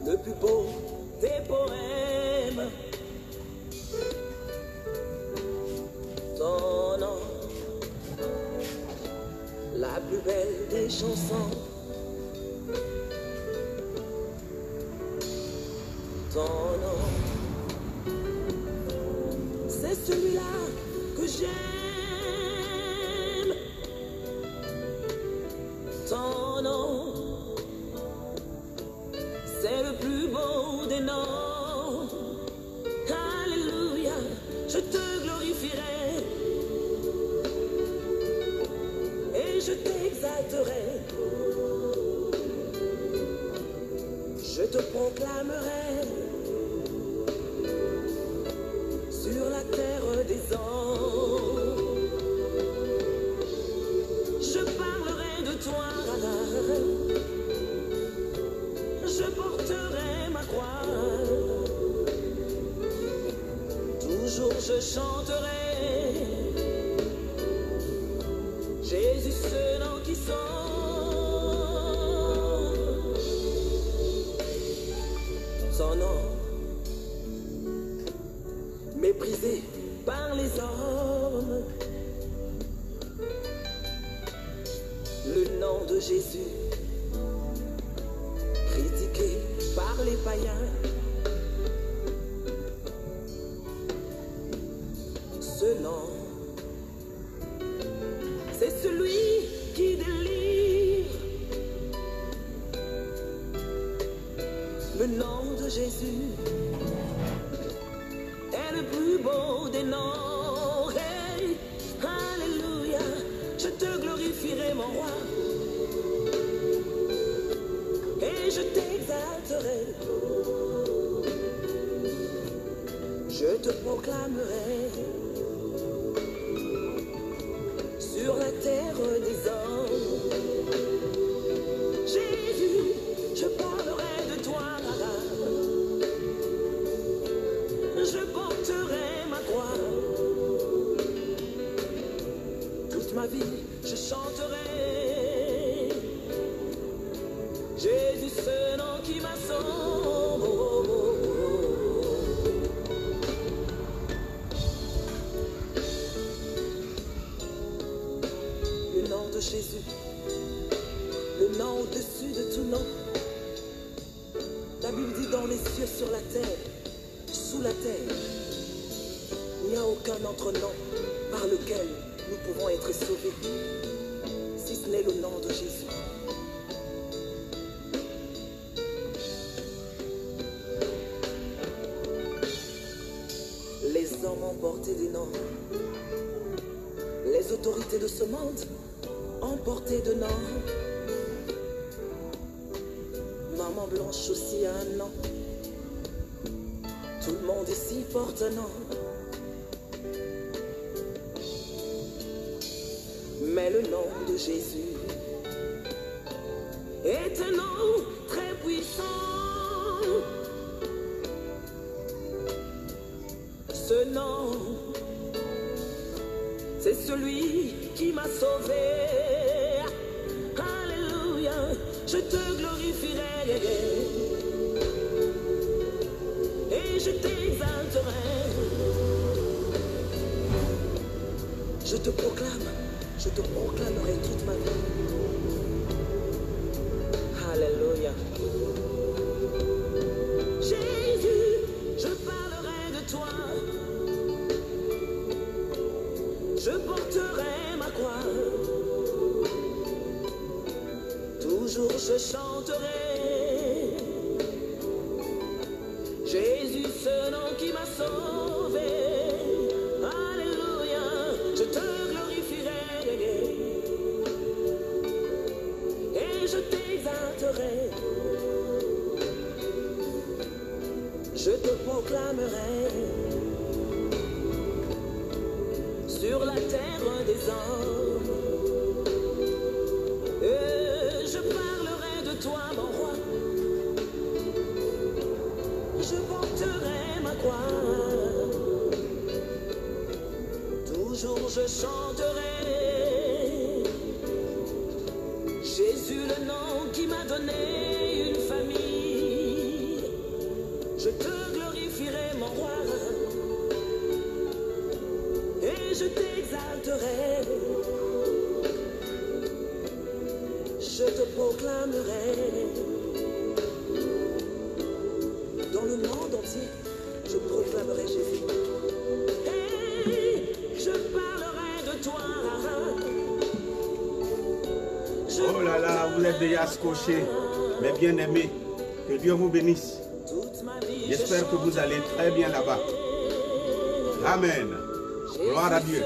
le plus beau des poèmes. Ton nom, la plus belle des chansons. Ton nom, c'est celui-là que j'aime. Ton nom, c'est le plus beau des noms. Alléluia, je te glorifierai et je t'exalterai. Je te proclamerai sur la terre des hommes. Je parlerai de toi, je porterai ma croix. Toujours je chanterai Jésus, ce nom qui sonne. Son nom, méprisé par les hommes, le nom de Jésus, critiqué par les païens. Ce nom, c'est celui qui délivre. Le nom de Jésus est le plus beau des noms. Hey, alléluia, je te glorifierai mon roi et je t'exalterai. Je te proclamerai sur la terre des hommes. Jésus, je parlerai de toi. Je porterai ma croix. Toute ma vie, je chanterai Jésus, ce nom qui m'a sauvé. Le nom de Jésus, le nom au-dessus de tout nom. La Bible dit dans les cieux, sur la terre, sous la terre, il n'y a aucun autre nom par lequel nous pouvons être sauvés, si ce n'est le nom de Jésus. Les hommes ont porté des noms, les autorités de ce monde ont porté de noms. Maman Blanche aussi a un nom. Tout le monde ici porte un nom. Mais le nom de Jésus est un nom très puissant. Ce nom, c'est celui qui m'a sauvé. Alléluia, je te glorifierai et je t'exalterai. Je te proclamerai toute ma vie. Alléluia. Jésus, je parlerai de toi. Je porterai ma croix. Toujours je chanterai Jésus, ce nom qui m'a sauvé. Alléluia, je te glorifierai et je t'exalterai. Je te proclamerai sur la terre des hommes. Je parlerai de toi, mon roi. Je porterai ma croix. Toujours je chanterai Jésus, le nom qui m'a donné une famille. proclamerai. Dans le monde entier, je proclamerai Jésus. Hey, je parlerai de toi. Oh là là, vous êtes déjà scotchés. Mes bien-aimés, que Dieu vous bénisse. J'espère que vous allez très bien là-bas. Amen. Gloire à Dieu.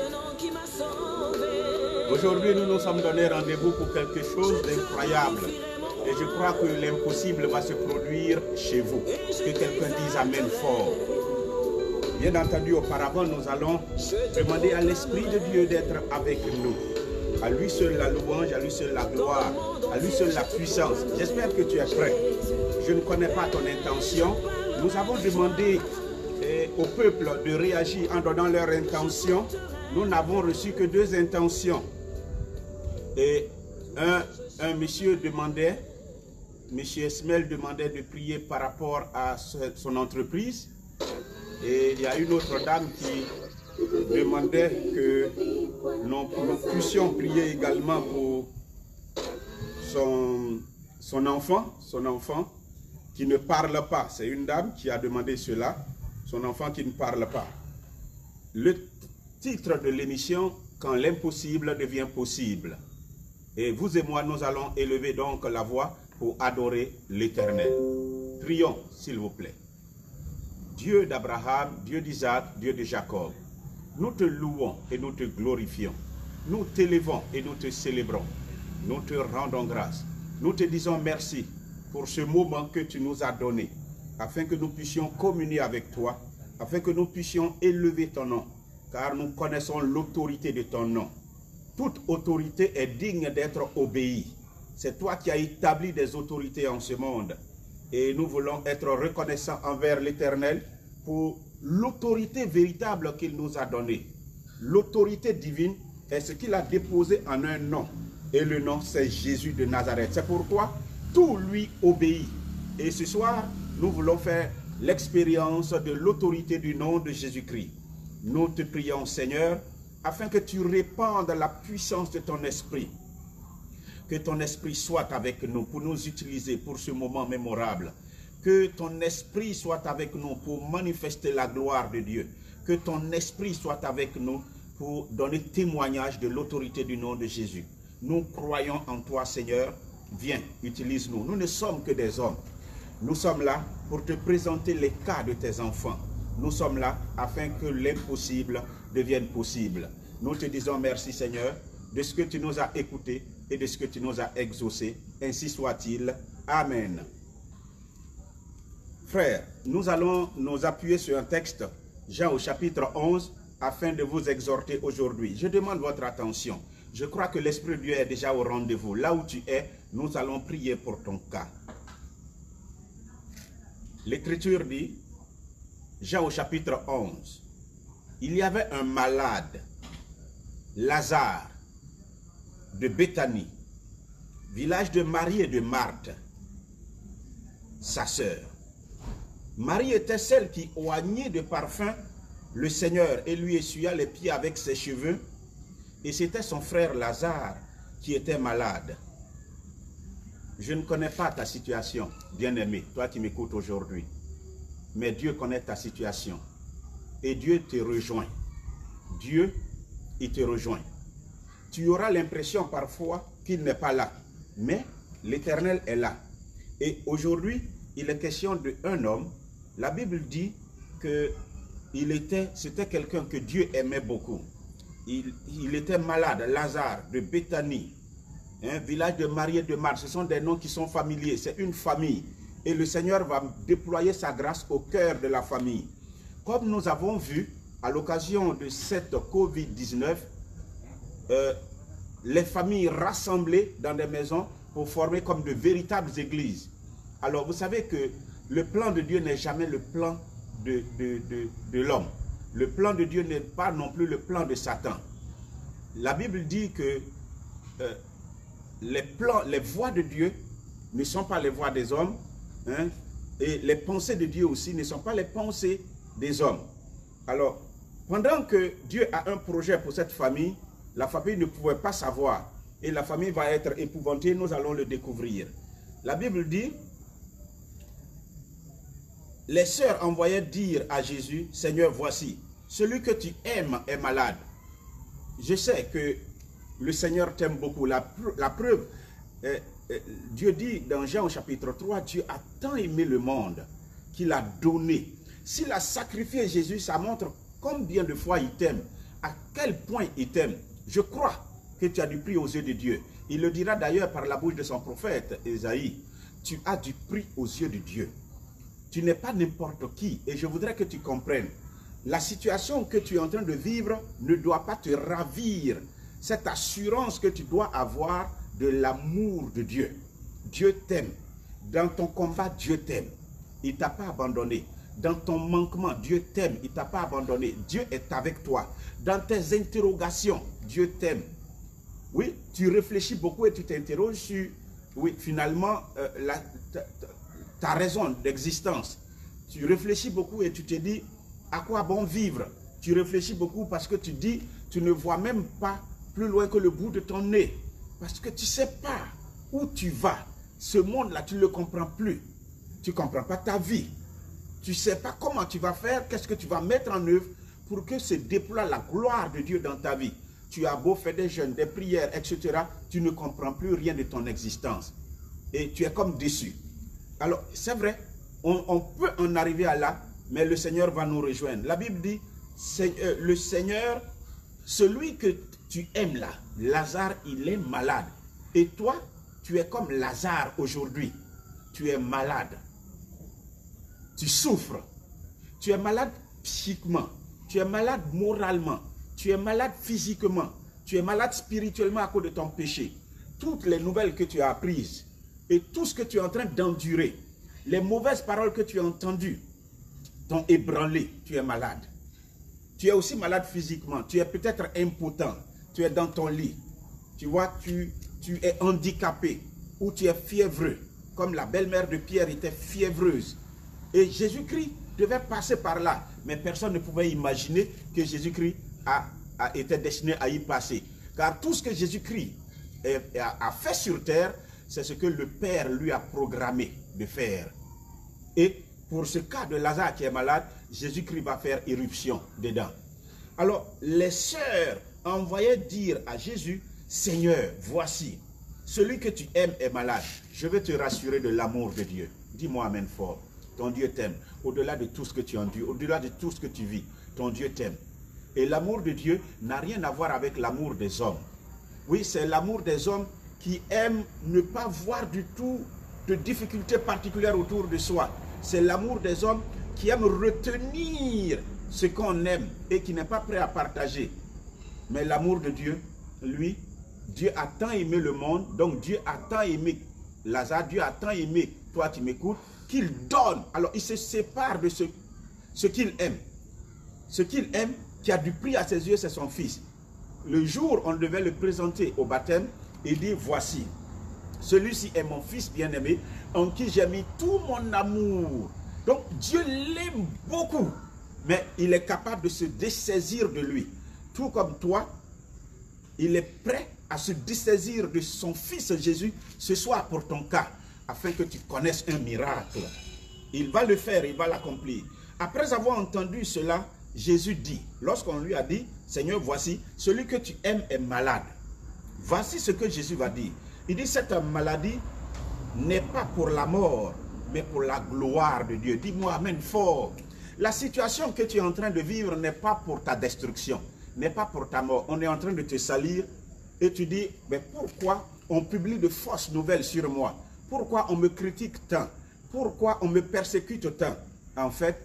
Aujourd'hui, nous nous sommes donné rendez-vous pour quelque chose d'incroyable. Et je crois que l'impossible va se produire chez vous. Que quelqu'un dise Amen fort. Bien entendu, auparavant, nous allons demander à l'Esprit de Dieu d'être avec nous. À lui seul la louange, à lui seul la gloire, à lui seul la puissance. J'espère que tu es prêt. Je ne connais pas ton intention. Nous avons demandé au peuple de réagir en donnant leur intention. Nous n'avons reçu que 2 intentions. Et un monsieur demandait, monsieur Esmel demandait de prier par rapport à son entreprise. Et il y a une autre dame qui demandait que nous puissions prier également pour son enfant qui ne parle pas. C'est une dame qui a demandé cela, son enfant qui ne parle pas. Le titre de l'émission, quand l'impossible devient possible. Et vous et moi, nous allons élever donc la voix pour adorer l'Éternel. Prions, s'il vous plaît. Dieu d'Abraham, Dieu d'Isaac, Dieu de Jacob, nous te louons et nous te glorifions. Nous t'élevons et nous te célébrons. Nous te rendons grâce. Nous te disons merci pour ce moment que tu nous as donné, afin que nous puissions communier avec toi, afin que nous puissions élever ton nom, car nous connaissons l'autorité de ton nom. Toute autorité est digne d'être obéie. C'est toi qui as établi des autorités en ce monde. Et nous voulons être reconnaissants envers l'Éternel pour l'autorité véritable qu'il nous a donnée. L'autorité divine est ce qu'il a déposé en un nom. Et le nom, c'est Jésus de Nazareth. C'est pourquoi tout lui obéit. Et ce soir, nous voulons faire l'expérience de l'autorité du nom de Jésus-Christ. Nous te prions, Seigneur, afin que tu répandes la puissance de ton esprit. Que ton esprit soit avec nous pour nous utiliser pour ce moment mémorable. Que ton esprit soit avec nous pour manifester la gloire de Dieu. Que ton esprit soit avec nous pour donner témoignage de l'autorité du nom de Jésus. Nous croyons en toi, Seigneur. Viens, utilise-nous. Nous ne sommes que des hommes. Nous sommes là pour te présenter les cas de tes enfants. Nous sommes là afin que l'impossible devienne possible. Nous te disons merci, Seigneur, de ce que tu nous as écoutés et de ce que tu nous as exaucé. Ainsi soit-il. Amen. Frères, nous allons nous appuyer sur un texte, Jean au chapitre 11, afin de vous exhorter aujourd'hui. Je demande votre attention. Je crois que l'Esprit de Dieu est déjà au rendez-vous. Là où tu es, nous allons prier pour ton cas. L'Écriture dit, Jean au chapitre 11, il y avait un malade, Lazare, de Béthanie, village de Marie et de Marthe, sa sœur. Marie était celle qui oignait de parfum le Seigneur et lui essuya les pieds avec ses cheveux. Et c'était son frère Lazare qui était malade. Je ne connais pas ta situation, bien-aimé, toi qui m'écoutes aujourd'hui. Mais Dieu connaît ta situation. Et Dieu te rejoint. Dieu, il te rejoint. Tu auras l'impression parfois qu'il n'est pas là. Mais l'Éternel est là. Et aujourd'hui, il est question d'un homme. La Bible dit que c'était quelqu'un que Dieu aimait beaucoup. Il était malade, Lazare de Béthanie, village de Marie et de Marthe. Ce sont des noms qui sont familiers, c'est une famille. Et le Seigneur va déployer sa grâce au cœur de la famille. Comme nous avons vu, à l'occasion de cette Covid-19, les familles rassemblées dans des maisons pour former comme de véritables églises. Alors vous savez que le plan de Dieu n'est jamais le plan de l'homme. Le plan de Dieu n'est pas non plus le plan de Satan. La Bible dit que les voies de Dieu ne sont pas les voies des hommes, hein, et les pensées de Dieu aussi ne sont pas les pensées des hommes. Alors, pendant que Dieu a un projet pour cette famille, la famille ne pouvait pas savoir. Et la famille va être épouvantée, nous allons le découvrir. La Bible dit, les sœurs envoyaient dire à Jésus, Seigneur, voici, celui que tu aimes est malade. Je sais que le Seigneur t'aime beaucoup. La preuve, Dieu dit dans Jean au chapitre 3, Dieu a tant aimé le monde qu'il a donné. S'il a sacrifié Jésus, ça montre combien de fois il t'aime, à quel point il t'aime. Je crois que tu as du prix aux yeux de Dieu. Il le dira d'ailleurs par la bouche de son prophète Ésaïe. Tu as du prix aux yeux de Dieu. Tu n'es pas n'importe qui. Et je voudrais que tu comprennes. La situation que tu es en train de vivre ne doit pas te ravir. Cette assurance que tu dois avoir de l'amour de Dieu. Dieu t'aime. Dans ton combat, Dieu t'aime. Il ne t'a pas abandonné. Dans ton manquement, Dieu t'aime. Il ne t'a pas abandonné. Dieu est avec toi. Dans tes interrogations, Dieu t'aime. Oui, tu réfléchis beaucoup et tu t'interroges sur, oui, finalement, ta raison d'existence. Tu réfléchis beaucoup et tu te dis, à quoi bon vivre? Tu réfléchis beaucoup parce que tu dis, tu ne vois même pas plus loin que le bout de ton nez. Parce que tu ne sais pas où tu vas. Ce monde-là, tu ne le comprends plus. Tu ne comprends pas ta vie. Tu ne sais pas comment tu vas faire, qu'est-ce que tu vas mettre en œuvre pour que se déploie la gloire de Dieu dans ta vie. Tu as beau faire des jeûnes, des prières, etc. Tu ne comprends plus rien de ton existence. Et tu es comme déçu. Alors, c'est vrai, on peut en arriver à là, mais le Seigneur va nous rejoindre. La Bible dit, le Seigneur, celui que tu aimes là, Lazare, il est malade. Et toi, tu es comme Lazare aujourd'hui. Tu es malade. Tu souffres. Tu es malade psychiquement. Tu es malade moralement. Tu es malade physiquement. Tu es malade spirituellement à cause de ton péché. Toutes les nouvelles que tu as apprises et tout ce que tu es en train d'endurer, les mauvaises paroles que tu as entendues, t'ont ébranlé. Tu es malade. Tu es aussi malade physiquement. Tu es peut-être impotent. Tu es dans ton lit. Tu vois, tu es handicapé ou tu es fiévreux. Comme la belle-mère de Pierre était fiévreuse. Et Jésus-Christ devait passer par là. Mais personne ne pouvait imaginer que Jésus-Christ était destiné à y passer. Car tout ce que Jésus-Christ a fait sur terre, c'est ce que le Père lui a programmé de faire. Et pour ce cas de Lazare qui est malade, Jésus-Christ va faire irruption dedans. Alors, les sœurs envoyaient dire à Jésus, Seigneur, voici, celui que tu aimes est malade. Je vais te rassurer de l'amour de Dieu. Dis-moi amen fort. Ton Dieu t'aime. Au-delà de tout ce que tu endures, au-delà de tout ce que tu vis, ton Dieu t'aime. Et l'amour de Dieu n'a rien à voir avec l'amour des hommes. Oui, c'est l'amour des hommes qui aiment ne pas voir du tout de difficultés particulières autour de soi. C'est l'amour des hommes qui aiment retenir ce qu'on aime et qui n'est pas prêt à partager. Mais l'amour de Dieu, lui, Dieu a tant aimé le monde, donc Dieu a tant aimé Lazare, Dieu a tant aimé, toi tu m'écoutes, qu'il donne. Alors il se sépare de ce qu'il aime. Ce qu'il aime, qui a du prix à ses yeux, c'est son fils. Le jour où on devait le présenter au baptême, il dit, voici, celui-ci est mon fils bien-aimé, en qui j'ai mis tout mon amour. Donc Dieu l'aime beaucoup, mais il est capable de se dessaisir de lui. Tout comme toi, il est prêt à se dessaisir de son fils Jésus ce soir pour ton cas, afin que tu connaisses un miracle. Il va le faire, il va l'accomplir. Après avoir entendu cela, Jésus dit, lorsqu'on lui a dit, Seigneur, voici, celui que tu aimes est malade. Voici ce que Jésus va dire. Il dit, cette maladie n'est pas pour la mort, mais pour la gloire de Dieu. Dis-moi amen fort. La situation que tu es en train de vivre n'est pas pour ta destruction, n'est pas pour ta mort. On est en train de te salir et tu dis, mais pourquoi on publie de fausses nouvelles sur moi? Pourquoi on me critique tant? Pourquoi on me persécute tant? En fait,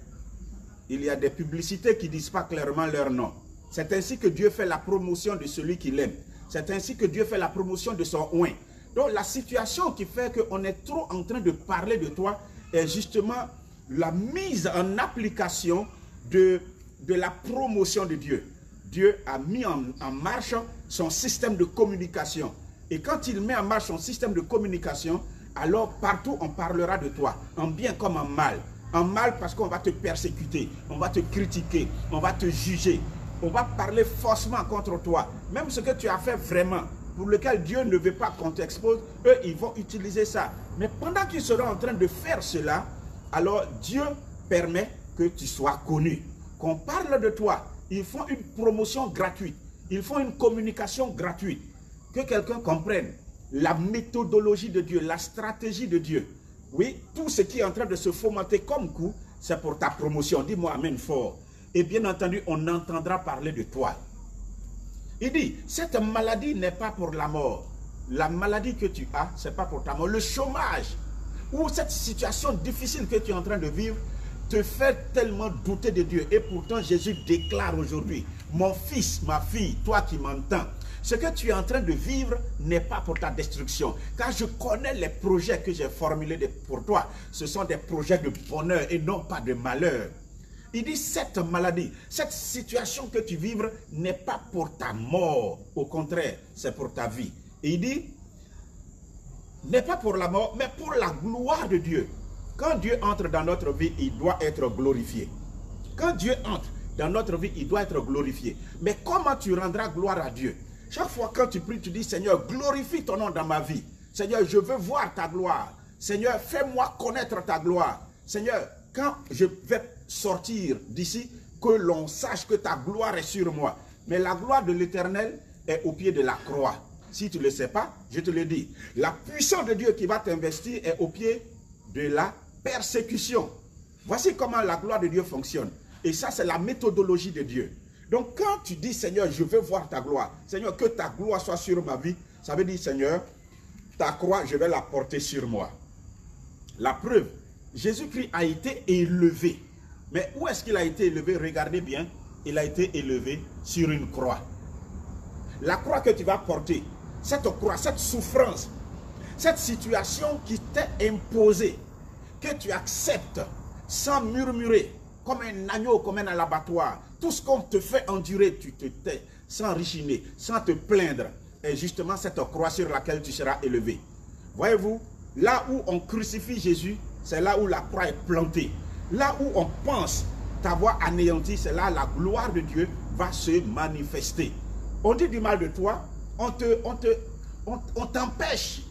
il y a des publicités qui ne disent pas clairement leur nom. C'est ainsi que Dieu fait la promotion de celui qu'il aime. C'est ainsi que Dieu fait la promotion de son oint. Donc la situation qui fait qu'on est trop en train de parler de toi est justement la mise en application de la promotion de Dieu. Dieu a mis en marche son système de communication. Et quand il met en marche son système de communication, alors partout on parlera de toi, en bien comme en mal. En mal parce qu'on va te persécuter, on va te critiquer, on va te juger, on va parler faussement contre toi. Même ce que tu as fait vraiment, pour lequel Dieu ne veut pas qu'on t'expose, eux, ils vont utiliser ça. Mais pendant qu'ils seront en train de faire cela, alors Dieu permet que tu sois connu. Qu'on parle de toi, ils font une promotion gratuite, ils font une communication gratuite. Que quelqu'un comprenne la méthodologie de Dieu, la stratégie de Dieu. Oui, tout ce qui est en train de se fomenter comme coup, c'est pour ta promotion. Dis-moi amen fort. Et bien entendu, on entendra parler de toi. Il dit, cette maladie n'est pas pour la mort. La maladie que tu as, ce n'est pas pour ta mort. Le chômage ou cette situation difficile que tu es en train de vivre te fait tellement douter de Dieu. Et pourtant, Jésus déclare aujourd'hui, mon fils, ma fille, toi qui m'entends, ce que tu es en train de vivre n'est pas pour ta destruction. Car je connais les projets que j'ai formulés pour toi. Ce sont des projets de bonheur et non pas de malheur. Il dit, cette maladie, cette situation que tu vivres n'est pas pour ta mort. Au contraire, c'est pour ta vie. Et il dit, n'est pas pour la mort, mais pour la gloire de Dieu. Quand Dieu entre dans notre vie, il doit être glorifié. Quand Dieu entre dans notre vie, il doit être glorifié. Mais comment tu rendras gloire à Dieu? Chaque fois quand tu pries, tu dis, Seigneur, glorifie ton nom dans ma vie. Seigneur, je veux voir ta gloire. Seigneur, fais-moi connaître ta gloire. Seigneur, quand je vais sortir d'ici, que l'on sache que ta gloire est sur moi. Mais la gloire de l'Éternel est au pied de la croix. Si tu ne le sais pas, je te le dis. La puissance de Dieu qui va t'investir est au pied de la persécution. Voici comment la gloire de Dieu fonctionne. Et ça, c'est la méthodologie de Dieu. Donc, quand tu dis, Seigneur, je veux voir ta gloire. Seigneur, que ta gloire soit sur ma vie. Ça veut dire, Seigneur, ta croix, je vais la porter sur moi. La preuve, Jésus-Christ a été élevé. Mais où est-ce qu'il a été élevé? Regardez bien, il a été élevé sur une croix. La croix que tu vas porter, cette croix, cette souffrance, cette situation qui t'est imposée, que tu acceptes sans murmurer, comme un agneau, comme un abattoir. Tout ce qu'on te fait endurer, tu te tais, sans richiner, sans te plaindre. Et justement, cette croix sur laquelle tu seras élevé. Voyez-vous, là où on crucifie Jésus, c'est là où la croix est plantée. Là où on pense t'avoir anéanti, c'est là la gloire de Dieu va se manifester. On dit du mal de toi, on t'empêche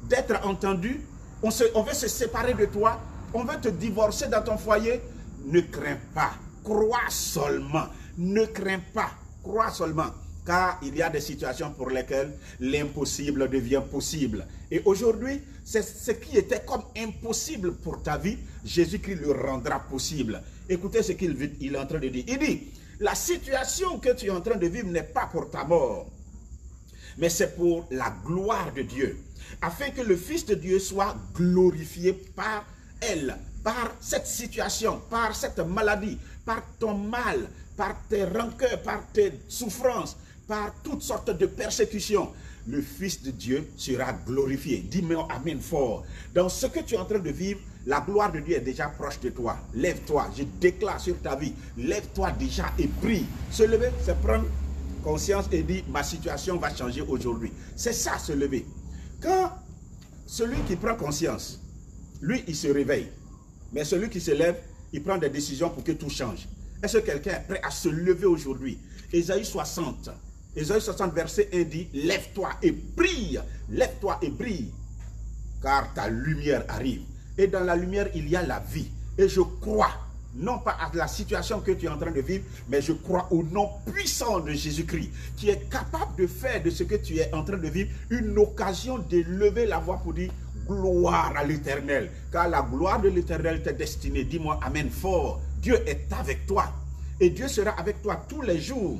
d'être entendu, on veut se séparer de toi, on veut te divorcer dans ton foyer. Ne crains pas, crois seulement, ne crains pas, crois seulement. Car il y a des situations pour lesquelles l'impossible devient possible. Et aujourd'hui, c'est ce qui était comme impossible pour ta vie, Jésus-Christ le rendra possible. Écoutez ce qu'il est en train de dire. Il dit, la situation que tu es en train de vivre n'est pas pour ta mort, mais c'est pour la gloire de Dieu, afin que le Fils de Dieu soit glorifié par elle, par cette situation, par cette maladie, par ton mal, par tes rancœurs, par tes souffrances, par toutes sortes de persécutions. Le Fils de Dieu sera glorifié. Dis-moi amen fort. Dans ce que tu es en train de vivre, la gloire de Dieu est déjà proche de toi. Lève-toi, je déclare sur ta vie. Lève-toi déjà et prie. Se lever, c'est prendre conscience et dire, ma situation va changer aujourd'hui. C'est ça, se lever. Quand celui qui prend conscience, lui, il se réveille. Mais celui qui se lève, il prend des décisions pour que tout change. Est-ce que quelqu'un est prêt à se lever aujourd'hui? Ésaïe 60. Ésaïe 60, verset 1 dit, lève-toi et brille, lève-toi et brille, car ta lumière arrive. Et dans la lumière, il y a la vie. Et je crois, non pas à la situation que tu es en train de vivre, mais je crois au nom puissant de Jésus-Christ, qui est capable de faire de ce que tu es en train de vivre une occasion de lever la voix pour dire, gloire à l'Éternel, car la gloire de l'Éternel t'est destinée. Dis-moi amen fort. Dieu est avec toi, et Dieu sera avec toi tous les jours.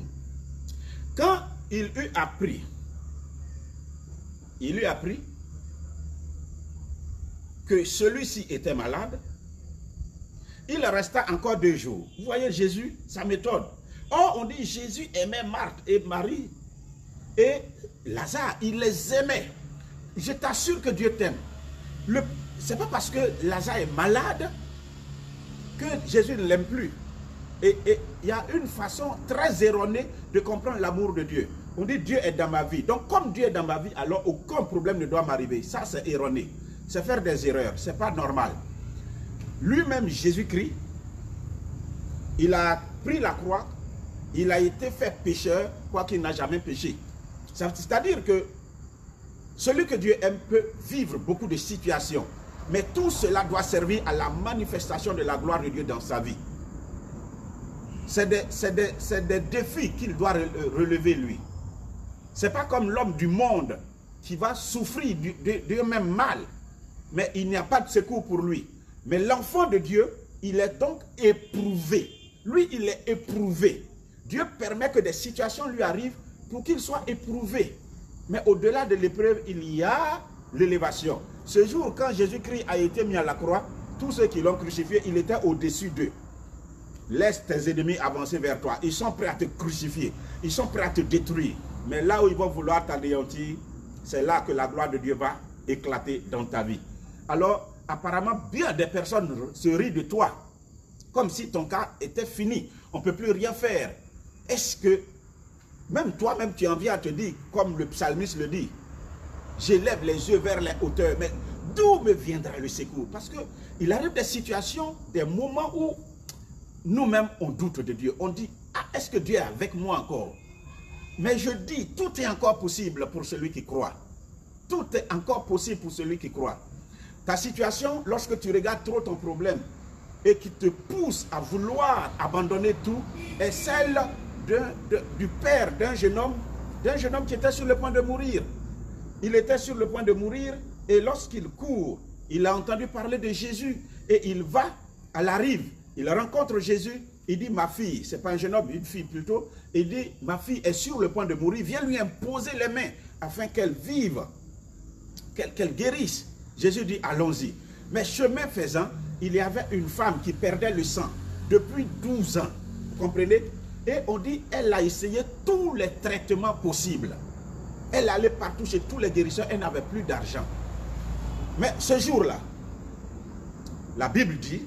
Quand il eut appris que celui-ci était malade, il resta encore 2 jours. Vous voyez Jésus, sa méthode. Or, on dit Jésus aimait Marthe et Marie et Lazare. Il les aimait. Je t'assure que Dieu t'aime. Ce n'est pas parce que Lazare est malade que Jésus ne l'aime plus. Et il y a une façon très erronée de comprendre l'amour de Dieu. On dit Dieu est dans ma vie. Donc comme Dieu est dans ma vie, alors aucun problème ne doit m'arriver. Ça c'est erroné. C'est faire des erreurs. C'est pas normal. Lui-même Jésus-Christ, il a pris la croix. Il a été fait pécheur, quoiqu'il n'a jamais péché. C'est-à-dire que Celui que Dieu aime peut vivre beaucoup de situations. Mais tout cela doit servir à la manifestation de la gloire de Dieu dans sa vie. C'est des défis qu'il doit relever lui. Ce n'est pas comme l'homme du monde qui va souffrir de même mal. Mais il n'y a pas de secours pour lui. Mais l'enfant de Dieu, il est donc éprouvé. Lui, il est éprouvé. Dieu permet que des situations lui arrivent pour qu'il soit éprouvé. Mais au-delà de l'épreuve, il y a l'élévation. Ce jour, quand Jésus-Christ a été mis à la croix, tous ceux qui l'ont crucifié, il était au-dessus d'eux. Laisse tes ennemis avancer vers toi. Ils sont prêts à te crucifier. Ils sont prêts à te détruire. Mais là où ils vont vouloir t'anéantir, c'est là que la gloire de Dieu va éclater dans ta vie. Alors, apparemment, bien des personnes se rient de toi. Comme si ton cas était fini. On ne peut plus rien faire. Est-ce que, même toi-même, tu en viens à te dire, comme le psalmiste le dit, j'élève les yeux vers les hauteurs, mais d'où me viendra le secours? Parce qu'il arrive des situations, des moments où nous-mêmes, on doute de Dieu. On dit, ah, est-ce que Dieu est avec moi encore? Mais je dis, tout est encore possible pour celui qui croit. Tout est encore possible pour celui qui croit. Ta situation, lorsque tu regardes trop ton problème et qui te pousse à vouloir abandonner tout, est celle du père d'un jeune homme qui était sur le point de mourir. Il était sur le point de mourir et lorsqu'il court, il a entendu parler de Jésus et il va à la rive. Il rencontre Jésus, il dit, ma fille, c'est pas un jeune homme, une fille plutôt, il dit, ma fille est sur le point de mourir, viens lui imposer les mains afin qu'elle vive, qu'elle guérisse. Jésus dit, allons-y. Mais chemin faisant, il y avait une femme qui perdait le sang depuis 12 ans, vous comprenez? Et on dit, elle a essayé tous les traitements possibles. Elle allait partout chez tous les guérisseurs, elle n'avait plus d'argent. Mais ce jour-là, la Bible dit,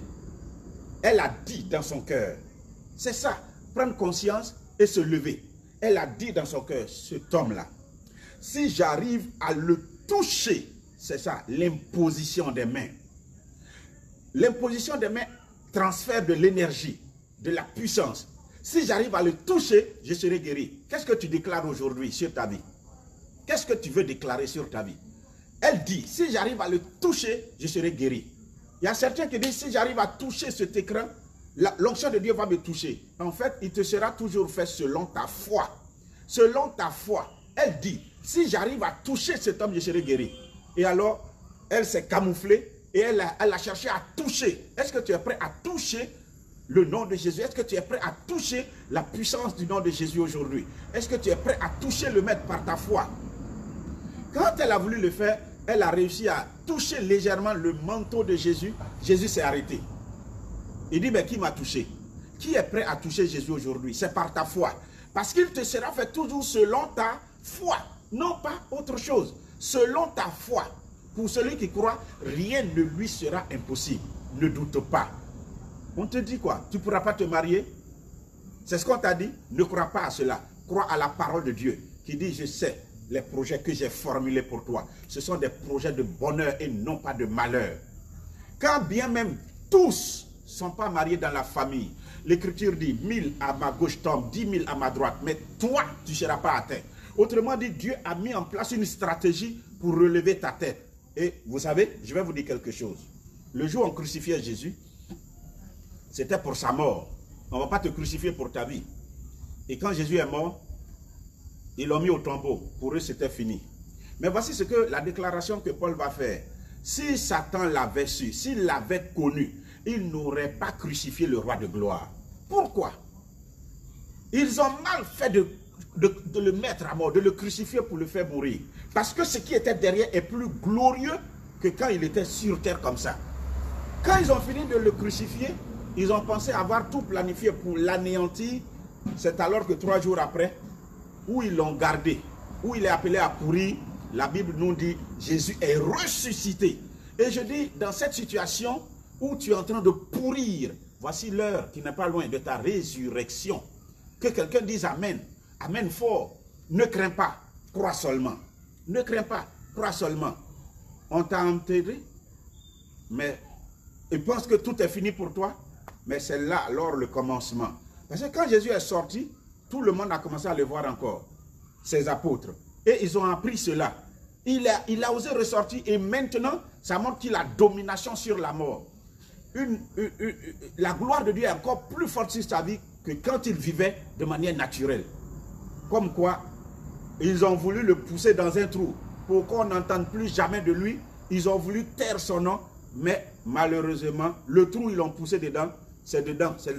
elle a dit dans son cœur, c'est ça, prendre conscience et se lever. Elle a dit dans son cœur, cet homme-là, si j'arrive à le toucher, c'est ça, l'imposition des mains. L'imposition des mains transfère de l'énergie, de la puissance. Si j'arrive à le toucher, je serai guéri. Qu'est-ce que tu déclares aujourd'hui sur ta vie? Qu'est-ce que tu veux déclarer sur ta vie? Elle dit, si j'arrive à le toucher, je serai guéri. Il y a certains qui disent, si j'arrive à toucher cet écran, l'onction de Dieu va me toucher. En fait, il te sera toujours fait selon ta foi. Selon ta foi. Elle dit, si j'arrive à toucher cet homme, je serai guéri. Et alors, elle s'est camouflée et elle a cherché à toucher. Est-ce que tu es prêt à toucher le nom de Jésus? Est-ce que tu es prêt à toucher la puissance du nom de Jésus aujourd'hui? Est-ce que tu es prêt à toucher le maître par ta foi? Quand elle a voulu le faire, elle a réussi à toucher légèrement le manteau de Jésus. Jésus s'est arrêté. Il dit, mais qui m'a touché? Qui est prêt à toucher Jésus aujourd'hui? C'est par ta foi. Parce qu'il te sera fait toujours selon ta foi. Non pas autre chose. Selon ta foi. Pour celui qui croit, rien ne lui sera impossible. Ne doute pas. On te dit quoi? Tu ne pourras pas te marier? C'est ce qu'on t'a dit? Ne crois pas à cela. Crois à la parole de Dieu qui dit, je sais les projets que j'ai formulés pour toi. Ce sont des projets de bonheur et non pas de malheur. Quand bien même tous ne sont pas mariés dans la famille, l'Écriture dit, 1000 à ma gauche tombent, 10 000 à ma droite, mais toi, tu ne seras pas atteint. Autrement dit, Dieu a mis en place une stratégie pour relever ta tête. Et vous savez, je vais vous dire quelque chose. Le jour où on crucifiait Jésus, c'était pour sa mort. On ne va pas te crucifier pour ta vie. Et quand Jésus est mort, ils l'ont mis au tombeau. Pour eux, c'était fini. Mais voici ce que la déclaration que Paul va faire. Si Satan l'avait su, s'il l'avait connu, il n'aurait pas crucifié le roi de gloire. Pourquoi? Ils ont mal fait de le mettre à mort, de le crucifier pour le faire mourir. Parce que ce qui était derrière est plus glorieux que quand il était sur terre comme ça. Quand ils ont fini de le crucifier, ils ont pensé avoir tout planifié pour l'anéantir. C'est alors que 3 jours après, où ils l'ont gardé, où il est appelé à pourrir, la Bible nous dit, Jésus est ressuscité. Et je dis, dans cette situation où tu es en train de pourrir, voici l'heure qui n'est pas loin de ta résurrection. Que quelqu'un dise Amen. Amen fort. Ne crains pas, crois seulement. Ne crains pas, crois seulement. On t'a enterré, mais ils pensent que tout est fini pour toi. Mais c'est là alors le commencement. Parce que quand Jésus est sorti, tout le monde a commencé à le voir encore, ses apôtres. Et ils ont appris cela. Il a osé ressortir et maintenant, ça montre qu'il a domination sur la mort. La gloire de Dieu est encore plus forte sur sa vie que quand il vivait de manière naturelle. Comme quoi, ils ont voulu le pousser dans un trou pour qu'on n'entende plus jamais de lui. Ils ont voulu taire son nom, mais malheureusement, le trou ils l'ont poussé dedans. C'est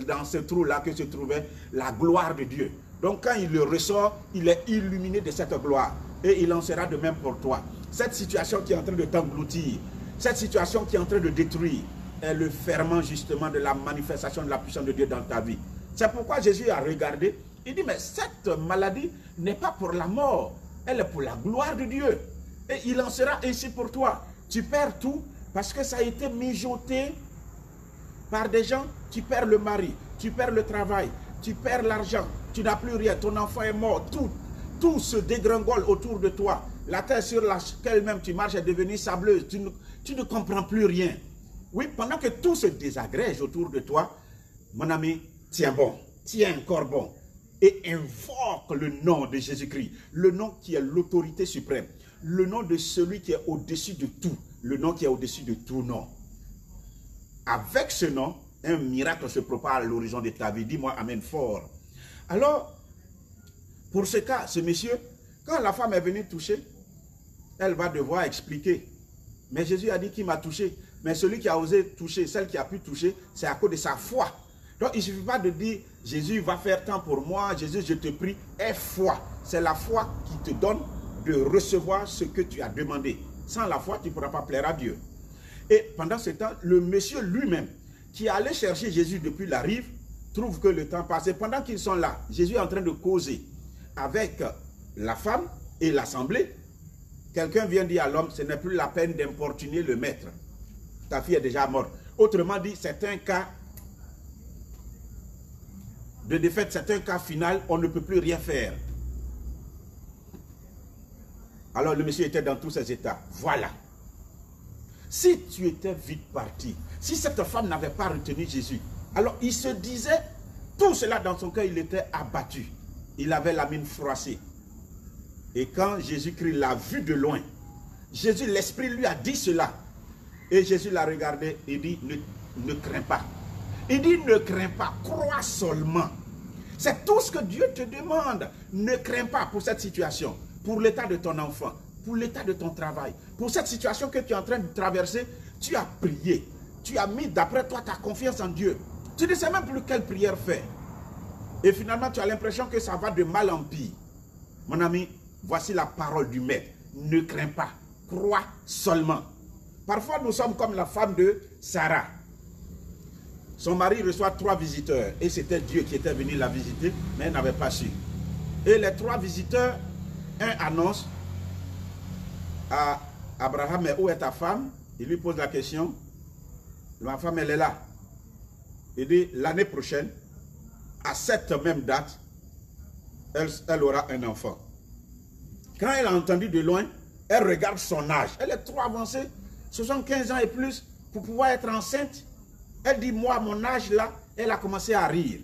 dans ce trou-là que se trouvait la gloire de Dieu. Donc quand il le ressort, il est illuminé de cette gloire. Et il en sera de même pour toi. Cette situation qui est en train de t'engloutir, cette situation qui est en train de détruire, est le ferment justement de la manifestation de la puissance de Dieu dans ta vie. C'est pourquoi Jésus a regardé, il dit, mais cette maladie n'est pas pour la mort, elle est pour la gloire de Dieu. Et il en sera ainsi pour toi. Tu perds tout parce que ça a été mijoté par des gens. Tu perds le mari, tu perds le travail, tu perds l'argent, tu n'as plus rien, ton enfant est mort, tout se dégringole autour de toi. La terre sur laquelle même tu marches est devenue sableuse, tu ne comprends plus rien. Oui, pendant que tout se désagrège autour de toi, mon ami, tiens bon, tiens encore bon. Et invoque le nom de Jésus-Christ, le nom qui est l'autorité suprême, le nom de celui qui est au-dessus de tout, le nom qui est au-dessus de tout nom. Avec ce nom, un miracle se prépare à l'horizon de ta vie. Dis-moi amen fort. Alors, pour ce cas, ce monsieur, quand la femme est venue toucher, elle va devoir expliquer. Mais Jésus a dit qu'il m'a touché. Mais celui qui a osé toucher, celle qui a pu toucher, c'est à cause de sa foi. Donc il ne suffit pas de dire, Jésus va faire tant pour moi, Jésus je te prie, aie foi. C'est la foi qui te donne de recevoir ce que tu as demandé. Sans la foi, tu ne pourras pas plaire à Dieu. Et pendant ce temps, le monsieur lui-même, qui allait chercher Jésus depuis la rive, trouve que le temps passe. Et pendant qu'ils sont là, Jésus est en train de causer avec la femme et l'assemblée. Quelqu'un vient dire à l'homme, ce n'est plus la peine d'importuner le maître. Ta fille est déjà morte. Autrement dit, c'est un cas de défaite, c'est un cas final, on ne peut plus rien faire. Alors le monsieur était dans tous ses états. Voilà. Si tu étais vite parti, si cette femme n'avait pas retenu Jésus, alors il se disait, tout cela dans son cœur, il était abattu. Il avait la mine froissée. Et quand Jésus-Christ l'a vu de loin, Jésus, l'Esprit lui a dit cela. Et Jésus l'a regardé et dit, ne crains pas. Il dit, ne crains pas, crois seulement. C'est tout ce que Dieu te demande. Ne crains pas pour cette situation, pour l'état de ton enfant, pour l'état de ton travail, pour cette situation que tu es en train de traverser. Tu as prié, tu as mis d'après toi ta confiance en Dieu. Tu ne sais même plus quelle prière faire. Et finalement, tu as l'impression que ça va de mal en pire. Mon ami, voici la parole du Maître. Ne crains pas, crois seulement. Parfois, nous sommes comme la femme de Sarah. Son mari reçoit 3 visiteurs. Et c'était Dieu qui était venu la visiter, mais elle n'avait pas su. Et les 3 visiteurs, un annonce à Abraham, mais où est ta femme? Il lui pose la question. Ma femme, elle est là. Il dit, l'année prochaine, à cette même date, elle aura un enfant. Quand elle a entendu de loin, elle regarde son âge. Elle est trop avancée, 75 ans et plus, pour pouvoir être enceinte. Elle dit, moi, mon âge là, elle a commencé à rire.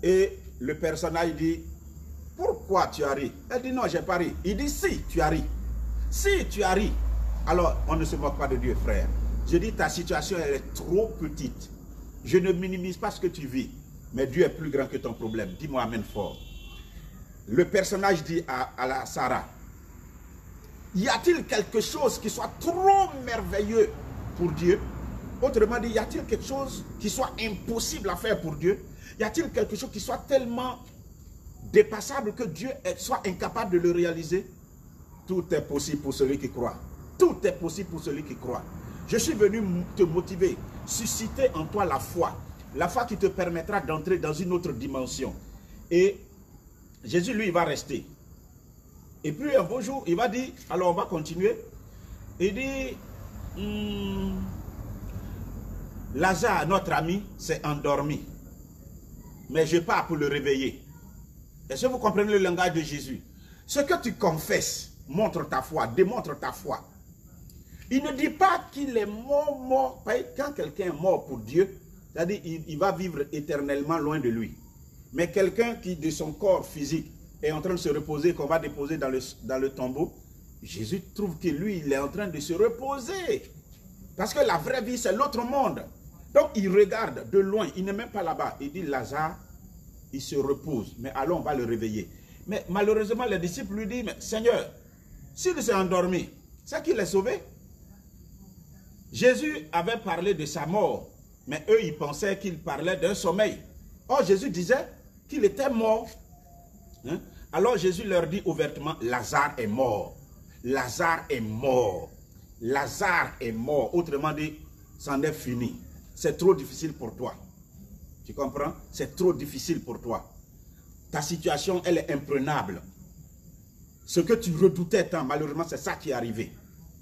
Et le personnage dit, pourquoi tu as ri? Elle dit, non, j'ai pas ri. Il dit, si, tu as ri. Si, tu as ri. Alors, on ne se moque pas de Dieu, frère. Je dis, ta situation, elle est trop petite. Je ne minimise pas ce que tu vis. Mais Dieu est plus grand que ton problème. Dis-moi amen fort. Le personnage dit à la Sarah, y a-t-il quelque chose qui soit trop merveilleux pour Dieu? Autrement dit, y a-t-il quelque chose qui soit impossible à faire pour Dieu? Y a-t-il quelque chose qui soit tellement dépassable que Dieu soit incapable de le réaliser? Tout est possible pour celui qui croit. Tout est possible pour celui qui croit. Je suis venu te motiver, susciter en toi la foi qui te permettra d'entrer dans une autre dimension. Et Jésus, lui, il va rester. Et puis un beau jour, il va dire, alors on va continuer. Il dit, Lazare, notre ami, s'est endormi. Mais je pars pour le réveiller. Est-ce que vous comprenez le langage de Jésus? Ce que tu confesses montre ta foi, démontre ta foi. Il ne dit pas qu'il est mort. Quand quelqu'un est mort pour Dieu, c'est-à-dire il va vivre éternellement loin de lui. Mais quelqu'un qui de son corps physique est en train de se reposer, qu'on va déposer dans le tombeau, Jésus trouve que lui, il est en train de se reposer. Parce que la vraie vie, c'est l'autre monde. Donc, il regarde de loin, il n'est même pas là-bas. Il dit, Lazare, il se repose. Mais allons, on va le réveiller. Mais malheureusement, les disciples lui disent, mais Seigneur, s'il s'est endormi, c'est qu'il est sauvé. Jésus avait parlé de sa mort, mais eux, ils pensaient qu'il parlait d'un sommeil. Or, Jésus disait qu'il était mort. Hein? Alors, Jésus leur dit ouvertement, Lazare est mort. Lazare est mort. Lazare est mort. Autrement dit, c'en est fini. C'est trop difficile pour toi. Tu comprends? C'est trop difficile pour toi. Ta situation, elle est imprenable. Ce que tu redoutais tant, malheureusement, c'est ça qui est arrivé.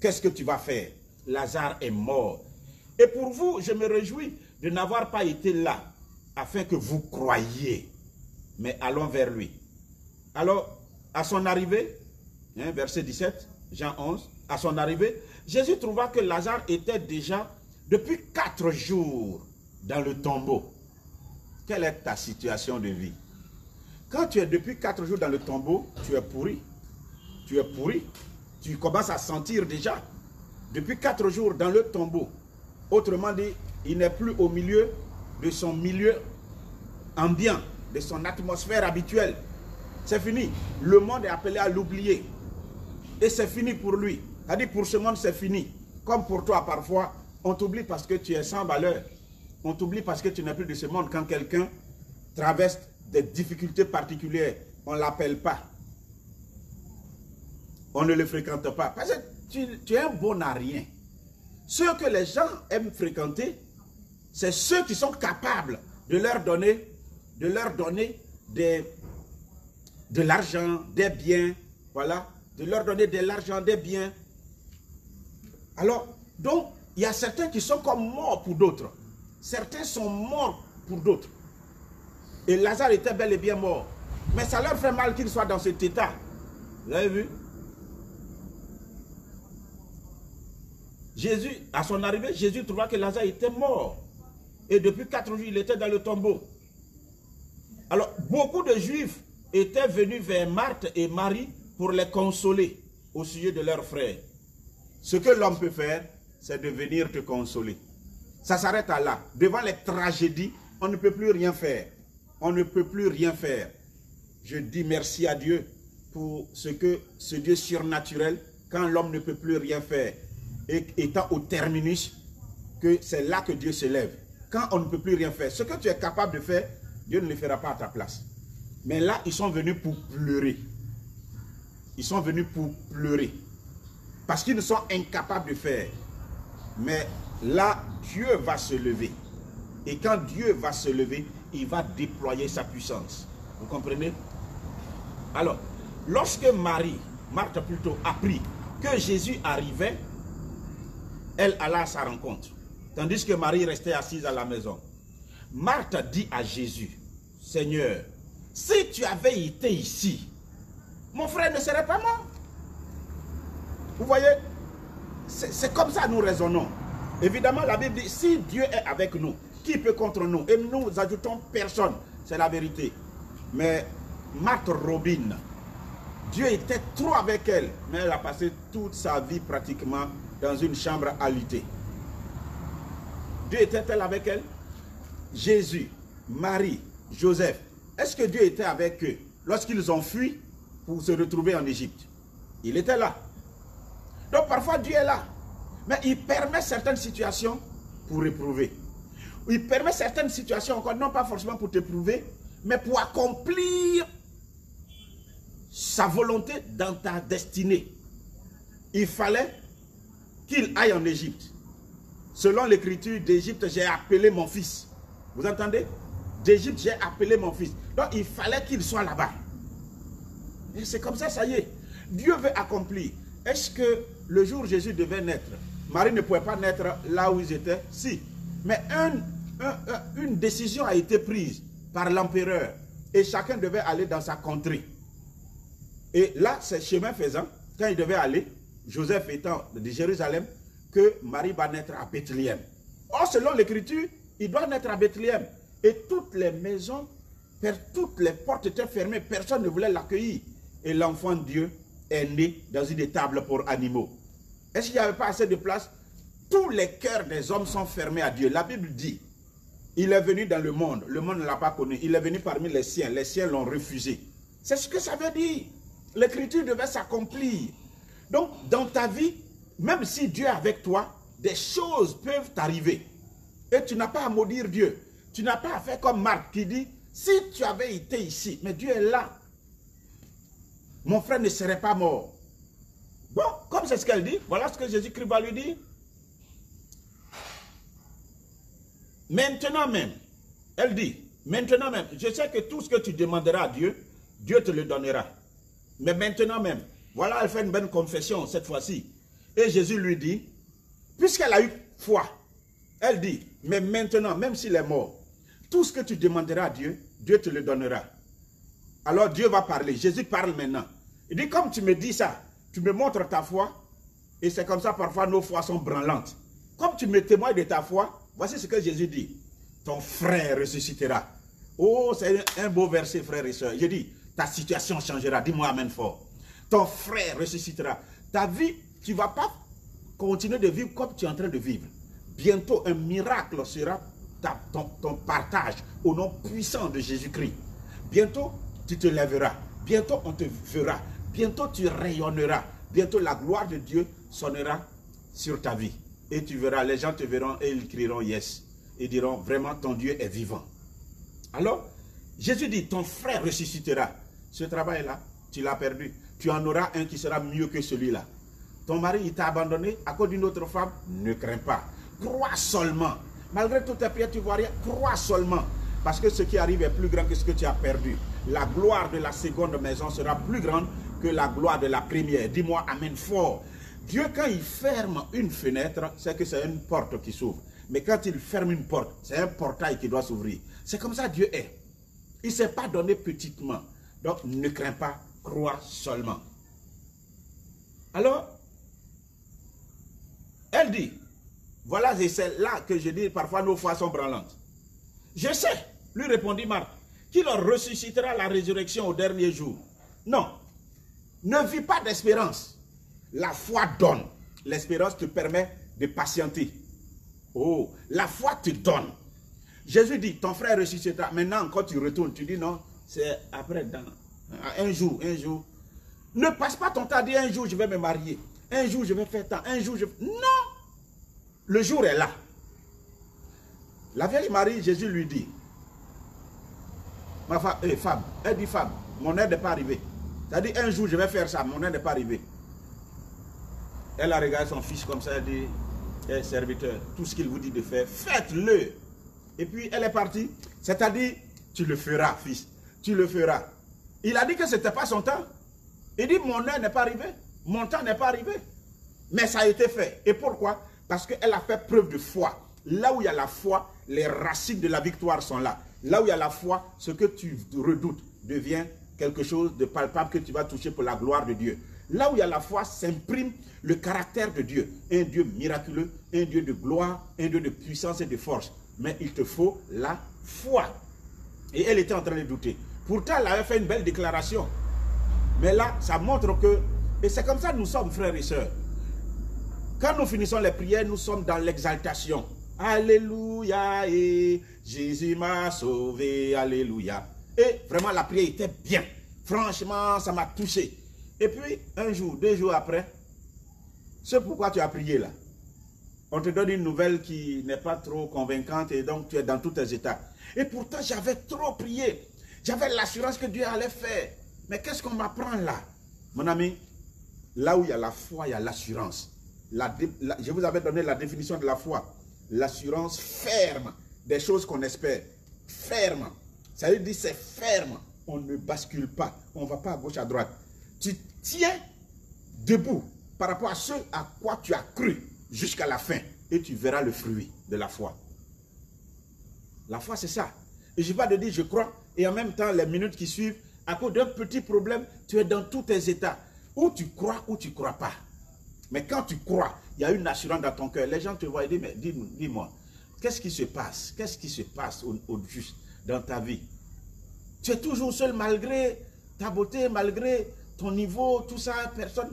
Qu'est-ce que tu vas faire? Lazare est mort. Et pour vous, je me réjouis de n'avoir pas été là, afin que vous croyiez. Mais allons vers lui. Alors, à son arrivée, hein, verset 17, Jean 11, à son arrivée, Jésus trouva que Lazare était déjà depuis 4 jours dans le tombeau. Quelle est ta situation de vie? Quand tu es depuis 4 jours dans le tombeau, tu es pourri. Tu es pourri. Tu commences à sentir déjà. Depuis 4 jours dans le tombeau. Autrement dit, il n'est plus au milieu de son milieu ambiant, de son atmosphère habituelle. C'est fini. Le monde est appelé à l'oublier. Et c'est fini pour lui. C'est-à-dire pour ce monde, c'est fini. Comme pour toi, parfois, on t'oublie parce que tu es sans valeur. On t'oublie parce que tu n'es plus de ce monde. Quand quelqu'un traverse des difficultés particulières, on ne l'appelle pas. On ne le fréquente pas. Parce que tu es un bon à rien. Ceux que les gens aiment fréquenter, c'est ceux qui sont capables de leur donner de l'argent, des biens, voilà, de leur donner de l'argent, des biens. Alors, donc, il y a certains qui sont comme morts pour d'autres. Certains sont morts pour d'autres. Et Lazare était bel et bien mort. Mais ça leur fait mal qu'il soit dans cet état. Vous avez vu? Jésus, à son arrivée, Jésus trouva que Lazare était mort. Et depuis 4 jours, il était dans le tombeau. Alors, beaucoup de Juifs étaient venus vers Marthe et Marie pour les consoler au sujet de leurs frères. Ce que l'homme peut faire, c'est de venir te consoler. Ça s'arrête à là. Devant les tragédies, on ne peut plus rien faire. On ne peut plus rien faire. Je dis merci à Dieu pour ce Dieu surnaturel, quand l'homme ne peut plus rien faire, et étant au terminus, que c'est là que Dieu se lève. Quand on ne peut plus rien faire, ce que tu es capable de faire, Dieu ne le fera pas à ta place. Mais là, ils sont venus pour pleurer. Ils sont venus pour pleurer. Parce qu'ils ne sont incapables de faire. Mais là, Dieu va se lever. Et quand Dieu va se lever, il va déployer sa puissance. Vous comprenez? Alors, lorsque Marthe plutôt, apprit que Jésus arrivait, elle alla à sa rencontre. Tandis que Marie restait assise à la maison. Marthe dit à Jésus, Seigneur, si tu avais été ici, mon frère ne serait pas mort. Vous voyez, c'est comme ça nous raisonnons. Évidemment, la Bible dit, si Dieu est avec nous, qui peut contre nous? Et nous ajoutons personne. C'est la vérité. Mais Marthe Robin, Dieu était trop avec elle. Mais elle a passé toute sa vie pratiquement dans une chambre alitée. Dieu était-elle avec elle? Jésus, Marie, Joseph, est-ce que Dieu était avec eux lorsqu'ils ont fui pour se retrouver en Égypte? Il était là. Donc parfois Dieu est là. Mais il permet certaines situations pour éprouver. Il permet certaines situations encore, non pas forcément pour t'éprouver, mais pour accomplir sa volonté dans ta destinée. Il fallait qu'il aille en Égypte. Selon l'écriture d'Égypte, j'ai appelé mon fils. Vous entendez? D'Égypte, j'ai appelé mon fils. Donc, il fallait qu'il soit là-bas. Et c'est comme ça, ça y est. Dieu veut accomplir. Est-ce que le jour où Jésus devait naître, Marie ne pouvait pas naître là où ils étaient? Si. Mais une décision a été prise par l'empereur. Et chacun devait aller dans sa contrée. Et là, c'est chemin faisant, quand il devait aller, Joseph étant de Jérusalem, que Marie va naître à Bethléem. Or, selon l'écriture, il doit naître à Bethléem. Et toutes les maisons, toutes les portes étaient fermées, personne ne voulait l'accueillir. Et l'enfant de Dieu est né dans une étable pour animaux. Est-ce qu'il n'y avait pas assez de place? Tous les cœurs des hommes sont fermés à Dieu. La Bible dit, il est venu dans le monde ne l'a pas connu. Il est venu parmi les siens l'ont refusé. C'est ce que ça veut dire. L'écriture devait s'accomplir. Donc, dans ta vie, même si Dieu est avec toi, des choses peuvent t'arriver. Et tu n'as pas à maudire Dieu. Tu n'as pas à faire comme Marc qui dit, si tu avais été ici, mais Dieu est là, mon frère ne serait pas mort. Bon, comme c'est ce qu'elle dit, voilà ce que Jésus-Christ va lui dire. Maintenant même, elle dit, maintenant même, je sais que tout ce que tu demanderas à Dieu, Dieu te le donnera. Mais maintenant même, voilà, elle fait une bonne confession cette fois-ci. Et Jésus lui dit, puisqu'elle a eu foi, elle dit, mais maintenant, même s'il est mort, tout ce que tu demanderas à Dieu, Dieu te le donnera. Alors Dieu va parler, Jésus parle maintenant. Il dit, comme tu me dis ça, tu me montres ta foi, et c'est comme ça parfois nos foi sont branlantes. Comme tu me témoignes de ta foi, voici ce que Jésus dit. Ton frère ressuscitera. Oh, c'est un beau verset, frère et soeur. Je dis, ta situation changera. Dis-moi amen fort. Ton frère ressuscitera. Ta vie, tu ne vas pas continuer de vivre comme tu es en train de vivre. Bientôt, un miracle sera ton partage au nom puissant de Jésus-Christ. Bientôt, tu te lèveras. Bientôt, on te verra. Bientôt, tu rayonneras. Bientôt, la gloire de Dieu sonnera sur ta vie. Et tu verras, les gens te verront et ils crieront yes. Et diront, vraiment, ton Dieu est vivant. Alors, Jésus dit, ton frère ressuscitera. Ce travail-là, tu l'as perdu. Tu en auras un qui sera mieux que celui-là. Ton mari, il t'a abandonné à cause d'une autre femme. Ne crains pas. Crois seulement. Malgré toutes tes prières, tu ne vois rien. Crois seulement. Parce que ce qui arrive est plus grand que ce que tu as perdu. La gloire de la seconde maison sera plus grande que la gloire de la première. Dis-moi amen fort. Dieu, quand il ferme une fenêtre, c'est que c'est une porte qui s'ouvre. Mais quand il ferme une porte, c'est un portail qui doit s'ouvrir. C'est comme ça Dieu est. Il ne s'est pas donné petitement. Donc, ne crains pas, crois seulement. Alors, elle dit, voilà, et c'est là que je dis, parfois nos foi sont branlantes. Je sais, lui répondit Marc, qu'il ressuscitera la résurrection au dernier jour. Non, ne vis pas d'espérance. La foi donne. L'espérance te permet de patienter. Oh, la foi te donne. Jésus dit, ton frère ressuscitera. Maintenant, quand tu retournes, tu dis non, c'est après, dans un jour. Ne passe pas ton temps à dire un jour je vais me marier. Un jour je vais faire tant. Un jour je... Non! Le jour est là. La Vierge Marie, Jésus lui dit, ma femme, elle dit femme, mon heure n'est pas arrivée. C'est-à-dire un jour je vais faire ça, mon heure n'est pas arrivée. Elle a regardé son fils comme ça, elle dit, eh, serviteur, tout ce qu'il vous dit de faire, faites-le. Et puis elle est partie. C'est-à-dire, tu le feras, fils. Tu le feras. Il a dit que ce n'était pas son temps. Il dit, mon heure n'est pas arrivée. Mon temps n'est pas arrivé. Mais ça a été fait. Et pourquoi? Parce qu'elle a fait preuve de foi. Là où il y a la foi, les racines de la victoire sont là. Là où il y a la foi, ce que tu redoutes devient quelque chose de palpable que tu vas toucher pour la gloire de Dieu. Là où il y a la foi, s'imprime le caractère de Dieu. Un Dieu miraculeux, un Dieu de gloire, un Dieu de puissance et de force. Mais il te faut la foi. Et elle était en train de douter. Pourtant, elle avait fait une belle déclaration. Mais là, ça montre que... Et c'est comme ça que nous sommes, frères et sœurs. Quand nous finissons les prières, nous sommes dans l'exaltation. Alléluia, et Jésus m'a sauvé, alléluia. Et vraiment, la prière était bien. Franchement, ça m'a touché. Et puis, un jour, 2 jours après, c'est pourquoi tu as prié là. On te donne une nouvelle qui n'est pas trop convaincante et donc tu es dans tous tes états. Et pourtant, j'avais trop prié. J'avais l'assurance que Dieu allait faire. Mais qu'est-ce qu'on m'apprend là? Mon ami, là où il y a la foi, il y a l'assurance. Je vous avais donné la définition de la foi. L'assurance ferme des choses qu'on espère. Ferme. Ça veut dire c'est ferme. On ne bascule pas. On ne va pas à gauche, à droite. Tu tiens debout par rapport à ce à quoi tu as cru jusqu'à la fin. Et tu verras le fruit de la foi. La foi, c'est ça. Et je ne vais pas te dire je crois. Et en même temps, les minutes qui suivent, à cause d'un petit problème, tu es dans tous tes états. Ou tu crois ou tu ne crois pas. Mais quand tu crois, il y a une assurance dans ton cœur. Les gens te voient et disent, mais dis-moi, qu'est-ce qui se passe? Qu'est-ce qui se passe au juste dans ta vie? Tu es toujours seul malgré ta beauté, malgré ton niveau, tout ça, personne.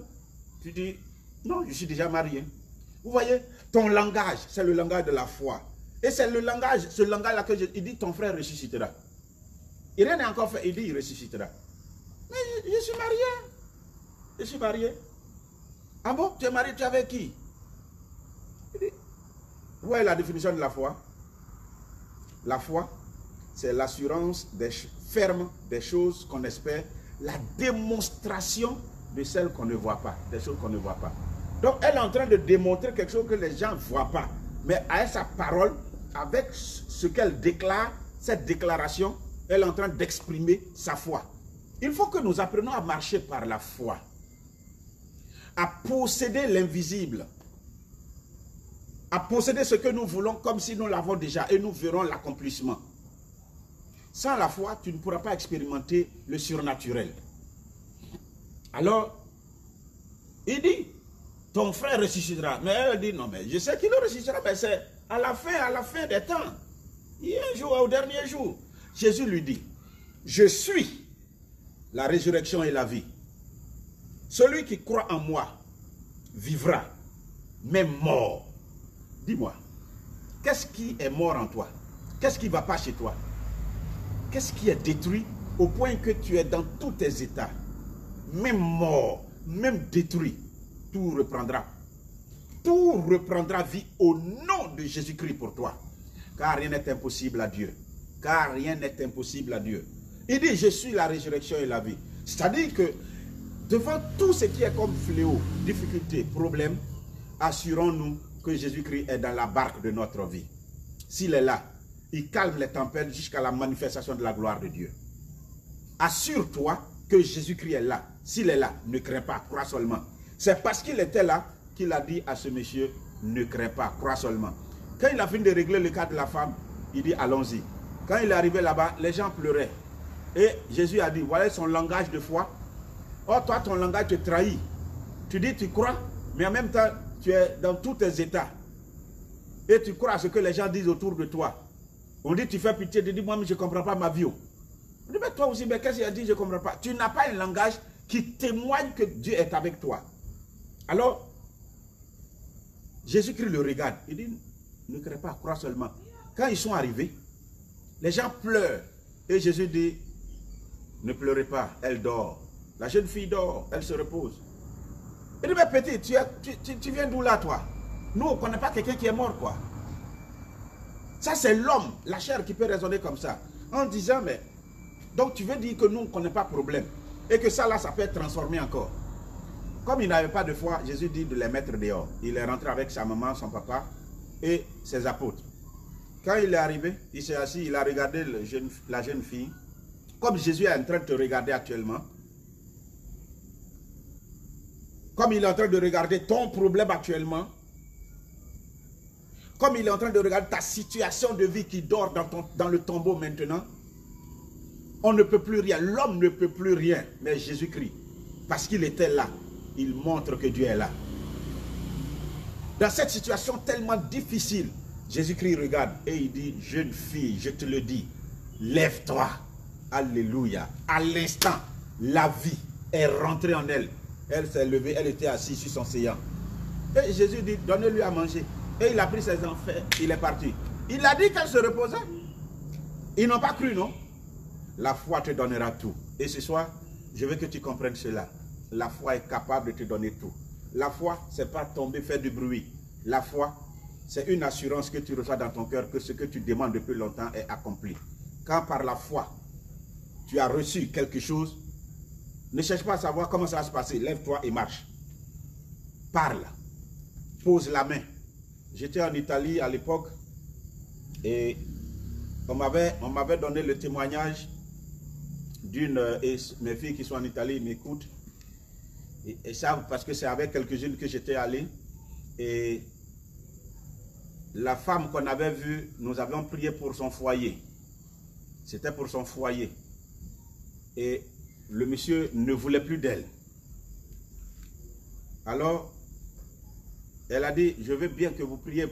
Tu dis, non, je suis déjà marié. Vous voyez, ton langage, c'est le langage de la foi. Et c'est le langage, ce langage-là que il dit, ton frère ressuscitera. Et rien n'est encore fait, il dit, il ressuscitera. Mais je suis marié. Je suis marié. Ah bon, tu es marié, tu es avec qui? Il dit, vous voyez la définition de la foi? La foi, c'est l'assurance ferme des choses qu'on espère, la démonstration de celles qu'on ne voit pas, des choses qu'on ne voit pas. Donc, elle est en train de démontrer quelque chose que les gens ne voient pas. Mais avec sa parole, avec ce qu'elle déclare, cette déclaration, elle est en train d'exprimer sa foi. Il faut que nous apprenions à marcher par la foi, à posséder l'invisible, à posséder ce que nous voulons comme si nous l'avons déjà et nous verrons l'accomplissement. Sans la foi, tu ne pourras pas expérimenter le surnaturel. Alors, il dit, ton frère ressuscitera. Mais elle dit, non, mais je sais qu'il ressuscitera, mais c'est à la fin des temps. Il y a un jour, au dernier jour. Jésus lui dit, je suis la résurrection et la vie. Celui qui croit en moi vivra, même mort. Dis-moi, qu'est-ce qui est mort en toi? Qu'est-ce qui ne va pas chez toi? Qu'est-ce qui est détruit au point que tu es dans tous tes états? Même mort, même détruit, tout reprendra. Tout reprendra vie au nom de Jésus-Christ pour toi. Car rien n'est impossible à Dieu. Car rien n'est impossible à Dieu. Il dit, je suis la résurrection et la vie. C'est-à-dire que devant tout ce qui est comme fléau, difficulté, problème, assurons-nous que Jésus-Christ est dans la barque de notre vie. S'il est là, il calme les tempêtes jusqu'à la manifestation de la gloire de Dieu. Assure-toi que Jésus-Christ est là. S'il est là, ne crains pas, crois seulement. C'est parce qu'il était là qu'il a dit à ce monsieur, ne crains pas, crois seulement. Quand il a fini de régler le cas de la femme, il dit, allons-y. Quand il est arrivé là-bas, les gens pleuraient. Et Jésus a dit, voilà son langage de foi. Oh, toi, ton langage te trahit. Tu dis, tu crois, mais en même temps, tu es dans tous tes états. Et tu crois à ce que les gens disent autour de toi. On dit, tu fais pitié, tu dis, moi, mais je ne comprends pas ma vie. On dit, mais toi aussi, mais qu'est-ce qu'il a dit, je ne comprends pas. Tu n'as pas un langage qui témoigne que Dieu est avec toi. Alors, Jésus-Christ le regarde. Il dit, ne crains pas, crois seulement. Quand ils sont arrivés, les gens pleurent. Et Jésus dit, ne pleurez pas, elle dort. La jeune fille dort, elle se repose. Il dit, mais petit, tu viens d'où là, toi? Nous, on ne connaît pas quelqu'un qui est mort, quoi. Ça, c'est l'homme, la chair qui peut raisonner comme ça. En disant, mais, donc tu veux dire que nous, on ne connaît pas problème. Et que ça, là, ça peut être transformé encore. Comme il n'avait pas de foi, Jésus dit de les mettre dehors. Il est rentré avec sa maman, son papa et ses apôtres. Quand il est arrivé, il s'est assis, il a regardé la jeune fille. Comme Jésus est en train de te regarder actuellement. Comme il est en train de regarder ton problème actuellement. Comme il est en train de regarder ta situation de vie qui dort dans le tombeau maintenant. On ne peut plus rien. L'homme ne peut plus rien. Mais Jésus-Christ, parce qu'il était là, il montre que Dieu est là. Dans cette situation tellement difficile, Jésus-Christ regarde et il dit, jeune fille, je te le dis, lève-toi. Alléluia. À l'instant, la vie est rentrée en elle. Elle s'est levée, elle était assise sur son séant. Et Jésus dit, donnez-lui à manger. Et il a pris ses enfants, il est parti. Il a dit qu'elle se reposait. Ils n'ont pas cru, non? La foi te donnera tout. Et ce soir, je veux que tu comprennes cela. La foi est capable de te donner tout. La foi, ce n'est pas tomber, faire du bruit. La foi, c'est une assurance que tu reçois dans ton cœur que ce que tu demandes depuis longtemps est accompli. Quand par la foi, tu as reçu quelque chose, ne cherche pas à savoir comment ça va se passer. Lève-toi et marche. Parle. Pose la main. J'étais en Italie à l'époque et on m'avait donné le témoignage d'une, et mes filles qui sont en Italie m'écoutent, et savent parce que c'est avec quelques-unes que j'étais allé, et la femme qu'on avait vue, nous avions prié pour son foyer. C'était pour son foyer. Et le monsieur ne voulait plus d'elle. Alors, elle a dit, je veux bien que vous priez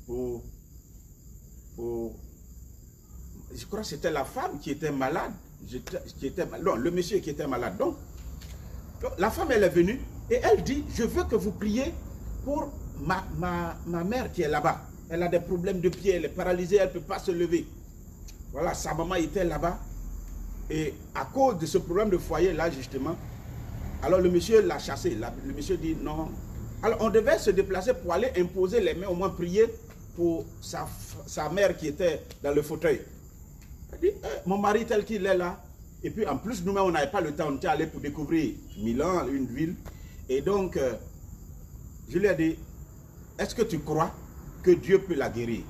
pour je crois que c'était la femme qui était malade. Non, le monsieur qui était malade. Donc, Donc, la femme, elle est venue et elle dit, je veux que vous priez pour ma mère qui est là-bas. Elle a des problèmes de pied, elle est paralysée, elle ne peut pas se lever. Voilà, sa maman était là-bas. Et à cause de ce problème de foyer là, justement, alors le monsieur l'a chassé. Le monsieur dit non. Alors on devait se déplacer pour aller imposer les mains, au moins prier pour sa mère qui était dans le fauteuil. Elle dit, mon mari tel qu'il est là. Et puis en plus, nous-mêmes, on n'avait pas le temps, on était allé pour découvrir Milan, une ville. Et donc, je lui ai dit, est-ce que tu crois que Dieu peut la guérir?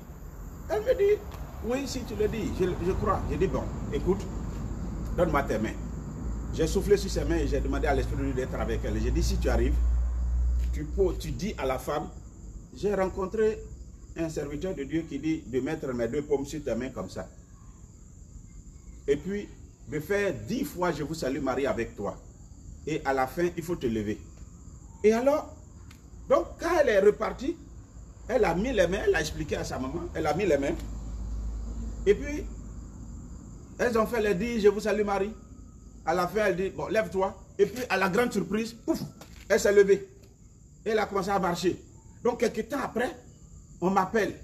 Elle me dit, oui, si tu le dis, je crois. J'ai dit, bon, écoute, donne-moi tes mains. J'ai soufflé sur ses mains et j'ai demandé à l'Esprit de Dieu d'être avec elle. J'ai dit, si tu arrives, tu dis à la femme, j'ai rencontré un serviteur de Dieu qui dit de mettre mes 2 paumes sur tes mains comme ça. Et puis, de faire 10 fois, je vous salue Marie avec toi. Et à la fin, il faut te lever. Et alors, donc quand elle est repartie, elle a mis les mains, elle a expliqué à sa maman, elle a mis les mains. Et puis, elles ont fait les 10, je vous salue Marie. À la fin, elle dit, bon, lève-toi. Et puis, à la grande surprise, pouf, elle s'est levée. Elle a commencé à marcher. Donc, quelques temps après, on m'appelle.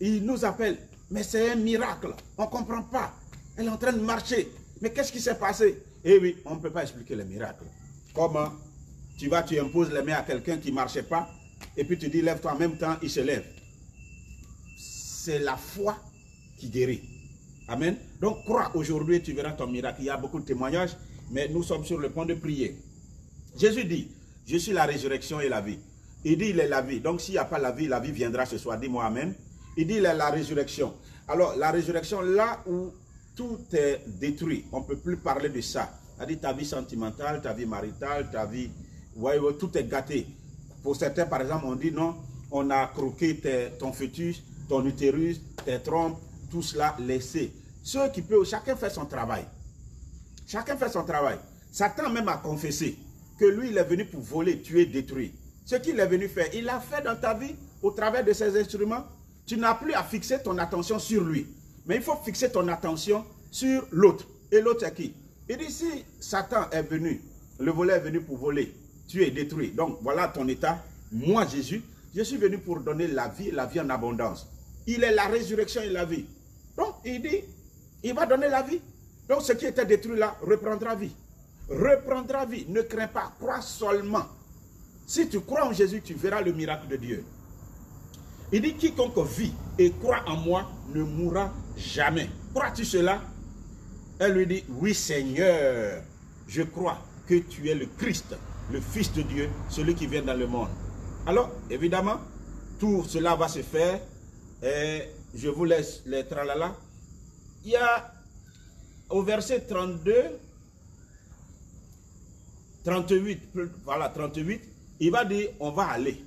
Il nous appelle. Mais c'est un miracle. On ne comprend pas. Elle est en train de marcher. Mais qu'est-ce qui s'est passé? Eh oui, on ne peut pas expliquer le miracle. Comment tu imposes les mains à quelqu'un qui ne marchait pas, et puis tu dis, lève-toi en même temps, il se lève. C'est la foi qui guérit. Amen. Donc, crois aujourd'hui, tu verras ton miracle. Il y a beaucoup de témoignages, mais nous sommes sur le point de prier. Jésus dit, je suis la résurrection et la vie. Il dit, il est la vie. Donc, s'il n'y a pas la vie viendra ce soir. Dis-moi Amen. Il dit, il est la résurrection. Alors, la résurrection, là où tout est détruit, on ne peut plus parler de ça. C'est-à-dire ta vie sentimentale, ta vie maritale, ta vie, ouais, tout est gâté. Pour certains, par exemple, on dit non, on a croqué ton fœtus, ton utérus, tes trompes, tout cela laissé. Ceux qui peuvent, chacun fait son travail. Chacun fait son travail. Satan même a confessé que lui, il est venu pour voler, tuer, détruire. Ce qu'il est venu faire, il l'a fait dans ta vie au travers de ses instruments. Tu n'as plus à fixer ton attention sur lui. Mais il faut fixer ton attention sur l'autre. Et l'autre, c'est qui? Il dit, si Satan est venu, le voleur est venu pour voler, tuer, détruire. Donc, voilà ton état. Moi, Jésus, je suis venu pour donner la vie en abondance. Il est la résurrection et la vie. Donc, il dit, il va donner la vie. Donc, ce qui était détruit là, reprendra vie. Reprendra vie. Ne crains pas, crois seulement. Si tu crois en Jésus, tu verras le miracle de Dieu. Il dit, quiconque vit et croit en moi ne mourra jamais. Crois-tu cela? Elle lui dit, oui Seigneur, je crois que tu es le Christ, le Fils de Dieu, celui qui vient dans le monde. Alors, évidemment, tout cela va se faire. Et je vous laisse les tralala. Il y a au verset 32, 38, voilà, 38, il va dire, on va aller.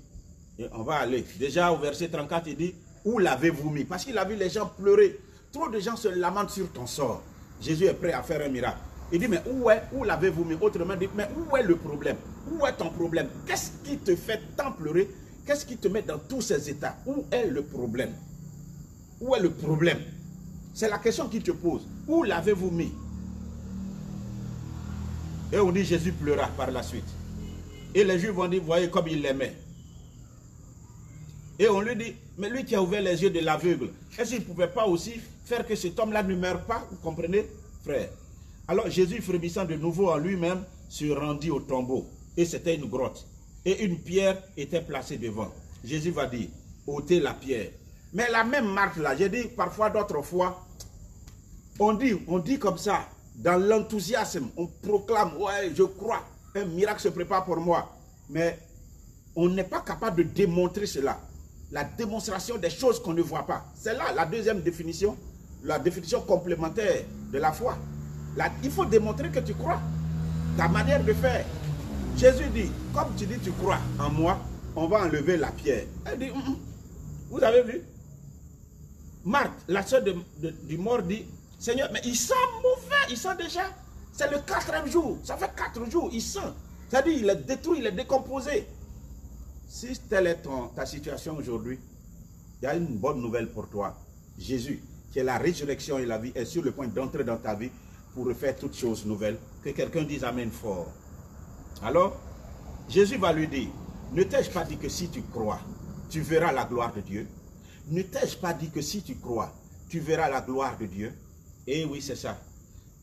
Et on va aller. Déjà au verset 34, il dit, où l'avez-vous mis? Parce qu'il a vu les gens pleurer. Trop de gens se lamentent sur ton sort. Jésus est prêt à faire un miracle. Il dit, mais où l'avez-vous mis? Autrement dit, mais où est le problème? Où est ton problème? Qu'est-ce qui te fait tant pleurer? Qu'est-ce qui te met dans tous ces états? Où est le problème? Où est le problème? C'est la question qu'il te pose. Où l'avez-vous mis? Et on dit, Jésus pleura par la suite. Et les Juifs vont dire, voyez comme il l'aimait. Et on lui dit, mais lui qui a ouvert les yeux de l'aveugle, est-ce qu'il ne pouvait pas aussi faire que cet homme-là ne meure pas? Vous comprenez, frère? Alors Jésus, frémissant de nouveau en lui-même, se rendit au tombeau. Et c'était une grotte. Et une pierre était placée devant. Jésus va dire, ôtez la pierre. Mais la même Marthe là, j'ai dit parfois d'autres fois, on dit comme ça, dans l'enthousiasme, on proclame, ouais, je crois, un miracle se prépare pour moi. Mais on n'est pas capable de démontrer cela. La démonstration des choses qu'on ne voit pas. C'est là la deuxième définition, la définition complémentaire de la foi. Là, il faut démontrer que tu crois. Ta manière de faire. Jésus dit, comme tu dis tu crois en moi, on va enlever la pierre. Elle dit, vous avez vu? Marthe, la soeur du mort dit, Seigneur, mais il sent mauvais, il sent déjà. C'est le 4e jour, ça fait 4 jours, il sent. C'est-à-dire, il est détruit, il est décomposé. Si telle est ta situation aujourd'hui, il y a une bonne nouvelle pour toi. Jésus, qui est la résurrection et la vie, est sur le point d'entrer dans ta vie pour refaire toutes choses nouvelles. Que quelqu'un dise Amen fort. Alors, Jésus va lui dire, ne t'ai-je pas dit que si tu crois, tu verras la gloire de Dieu? Ne t'ai-je pas dit que si tu crois, tu verras la gloire de Dieu? Eh oui, c'est ça.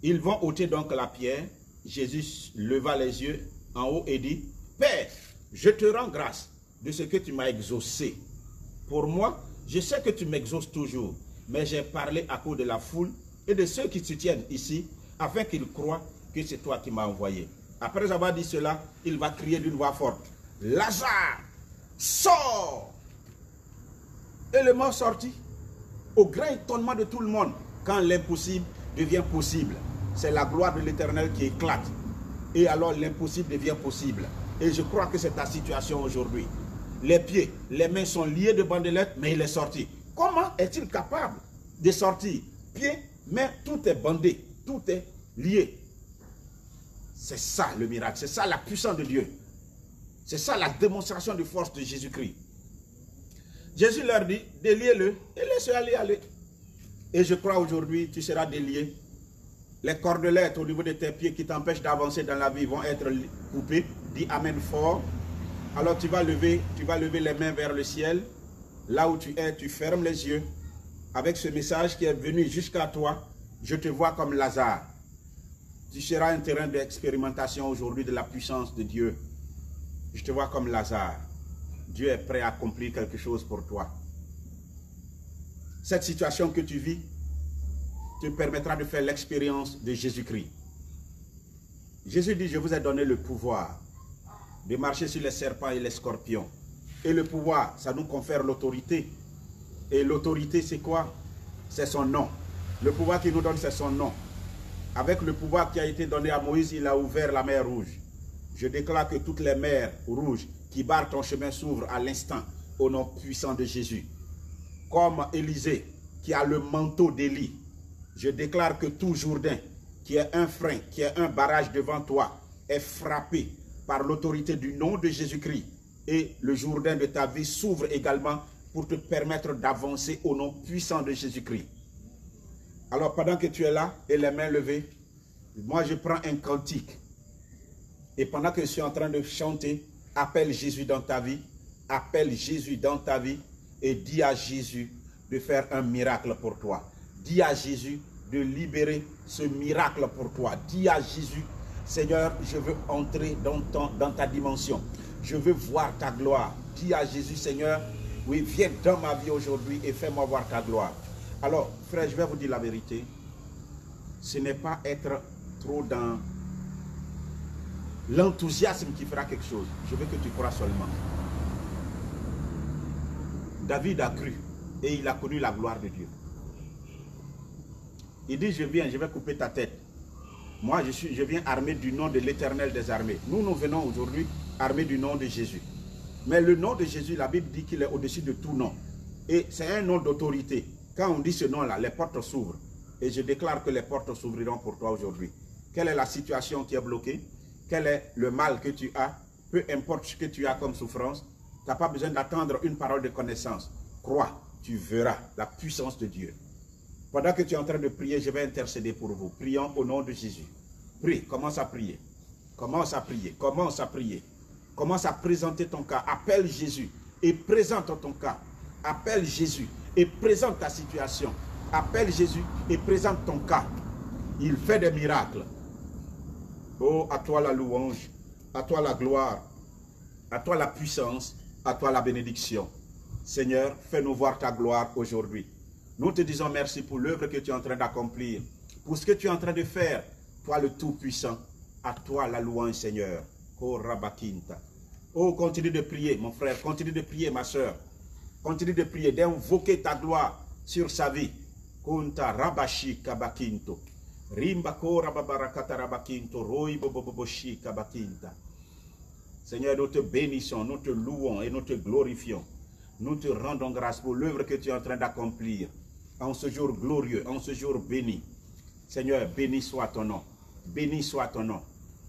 Ils vont ôter donc la pierre. Jésus leva les yeux en haut et dit, Père, je te rends grâce de ce que tu m'as exaucé. Pour moi, je sais que tu m'exauces toujours, mais j'ai parlé à cause de la foule et de ceux qui se tiennent ici, afin qu'ils croient que c'est toi qui m'as envoyé. Après avoir dit cela, il va crier d'une voix forte, Lazare, sors! Et le mort sortit, au grand étonnement de tout le monde, quand l'impossible devient possible. C'est la gloire de l'Éternel qui éclate. Et alors l'impossible devient possible. Et je crois que c'est ta situation aujourd'hui. Les pieds, les mains sont liés de bandelettes, mais il est sorti. Comment est-il capable de sortir? Pieds, mains, tout est bandé, tout est lié. C'est ça le miracle, c'est ça la puissance de Dieu. C'est ça la démonstration de force de Jésus-Christ. Jésus leur dit, déliez-le et laissez-le aller. Et je crois aujourd'hui, tu seras délié. Les cordelettes au niveau de tes pieds qui t'empêchent d'avancer dans la vie vont être coupées. Dis Amen fort. Alors tu vas lever les mains vers le ciel. Là où tu es, tu fermes les yeux. Avec ce message qui est venu jusqu'à toi, je te vois comme Lazare. Tu seras un terrain d'expérimentation aujourd'hui de la puissance de Dieu. Je te vois comme Lazare. Dieu est prêt à accomplir quelque chose pour toi. Cette situation que tu vis te permettra de faire l'expérience de Jésus-Christ. Jésus dit, je vous ai donné le pouvoir de marcher sur les serpents et les scorpions. Et le pouvoir, ça nous confère l'autorité. Et l'autorité, c'est quoi? C'est son nom. Le pouvoir qu'il nous donne, c'est son nom. Avec le pouvoir qui a été donné à Moïse, il a ouvert la mer Rouge. Je déclare que toutes les mers rouges qui barrent ton chemin s'ouvrent à l'instant au nom puissant de Jésus. Comme Élisée qui a le manteau d'Élie, je déclare que tout Jourdain qui est un frein, qui est un barrage devant toi, est frappé par l'autorité du nom de Jésus-Christ. Et le Jourdain de ta vie s'ouvre également pour te permettre d'avancer au nom puissant de Jésus-Christ. Alors pendant que tu es là et les mains levées, moi je prends un cantique. Et pendant que je suis en train de chanter, appelle Jésus dans ta vie, appelle Jésus dans ta vie et dis à Jésus de faire un miracle pour toi. Dis à Jésus de libérer ce miracle pour toi. Dis à Jésus, Seigneur, je veux entrer dans ta dimension. Je veux voir ta gloire. Dis à Jésus, Seigneur, oui, viens dans ma vie aujourd'hui et fais-moi voir ta gloire. Alors, frère, je vais vous dire la vérité. Ce n'est pas être trop dans l'enthousiasme qui fera quelque chose. Je veux que tu crois seulement. David a cru et il a connu la gloire de Dieu. Il dit, je viens, je vais couper ta tête. Moi, je viens armé du nom de l'Éternel des armées. Nous venons aujourd'hui armés du nom de Jésus. Mais le nom de Jésus, la Bible dit qu'il est au-dessus de tout nom. Et c'est un nom d'autorité. Quand on dit ce nom-là, les portes s'ouvrent. Et je déclare que les portes s'ouvriront pour toi aujourd'hui. Quelle est la situation qui est bloquée? Quel est le mal que tu as? Peu importe ce que tu as comme souffrance, tu n'as pas besoin d'attendre une parole de connaissance. Crois, tu verras la puissance de Dieu. Pendant que tu es en train de prier, je vais intercéder pour vous. Prions au nom de Jésus. Prie, commence à prier. Commence à prier, commence à prier. Commence à présenter ton cas. Appelle Jésus et présente ton cas. Appelle Jésus et présente ta situation. Appelle Jésus et présente ton cas. Il fait des miracles. Oh, à toi la louange, à toi la gloire, à toi la puissance, à toi la bénédiction. Seigneur, fais-nous voir ta gloire aujourd'hui. Nous te disons merci pour l'œuvre que tu es en train d'accomplir, pour ce que tu es en train de faire. Toi le Tout-Puissant, à toi la louange, Seigneur. Oh, Rabakinta. Oh, continue de prier, mon frère, continue de prier, ma soeur. Continue de prier, d'invoquer ta gloire sur sa vie. Kunta Rabashi Kabakinto. Rimbako Rababarakata Rabakinto. Roi Boboboshi Kabakinta. Seigneur, nous te bénissons, nous te louons et nous te glorifions. Nous te rendons grâce pour l'œuvre que tu es en train d'accomplir. En ce jour glorieux, en ce jour béni. Seigneur, béni soit ton nom. Béni soit ton nom.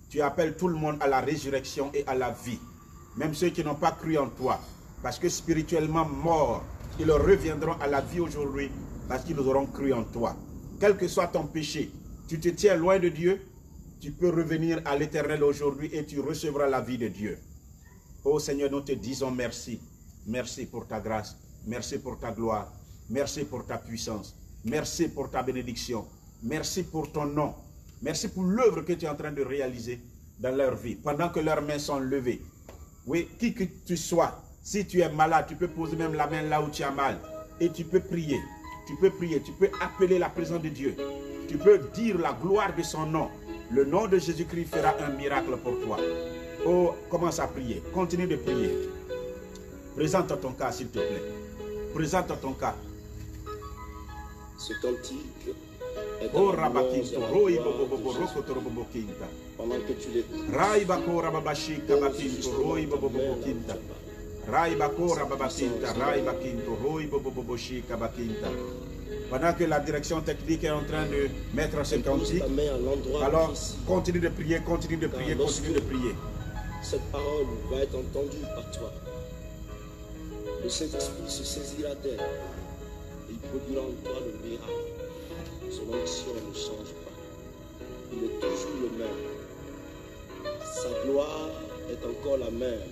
Tu appelles tout le monde à la résurrection et à la vie. Même ceux qui n'ont pas cru en toi. Parce que spirituellement morts, ils reviendront à la vie aujourd'hui parce qu'ils auront cru en toi. Quel que soit ton péché, tu te tiens loin de Dieu, tu peux revenir à l'Éternel aujourd'hui et tu recevras la vie de Dieu. Oh Seigneur, nous te disons merci. Merci pour ta grâce. Merci pour ta gloire. Merci pour ta puissance. Merci pour ta bénédiction. Merci pour ton nom. Merci pour l'œuvre que tu es en train de réaliser dans leur vie, pendant que leurs mains sont levées. Oui, qui que tu sois, si tu es malade, tu peux poser même la main là où tu as mal. Et tu peux prier. Tu peux prier. Tu peux appeler la présence de Dieu. Tu peux dire la gloire de son nom. Le nom de Jésus-Christ fera un miracle pour toi. Oh, commence à prier. Continue de prier. Présente ton cas, s'il te plaît. Présente ton cas. Ce cantique est Oh, un Rabakinto, louange à Roi la gloire Bobo de Bobo, Jésus. Rokotorobo Kinta. Pendant que tu l'écoutes, Rai Bako Rababashi Kabakinto, Roi Bobo Bobo Kinta. Rai Bako Rababakinta, Rai Bakinto, Roi Bobo Bobo Shi Kabakinta. Pendant que la direction technique est en train de mettre ce pose cantique, ta main à l'endroit alors précis. continue de prier, continue de prier, continue de prier. Cette parole va être entendue par toi. Le Saint-Esprit se saisira d'elle et il produira en toi le miracle. Son onction ne change pas. Il est toujours le même. Sa gloire est encore la même.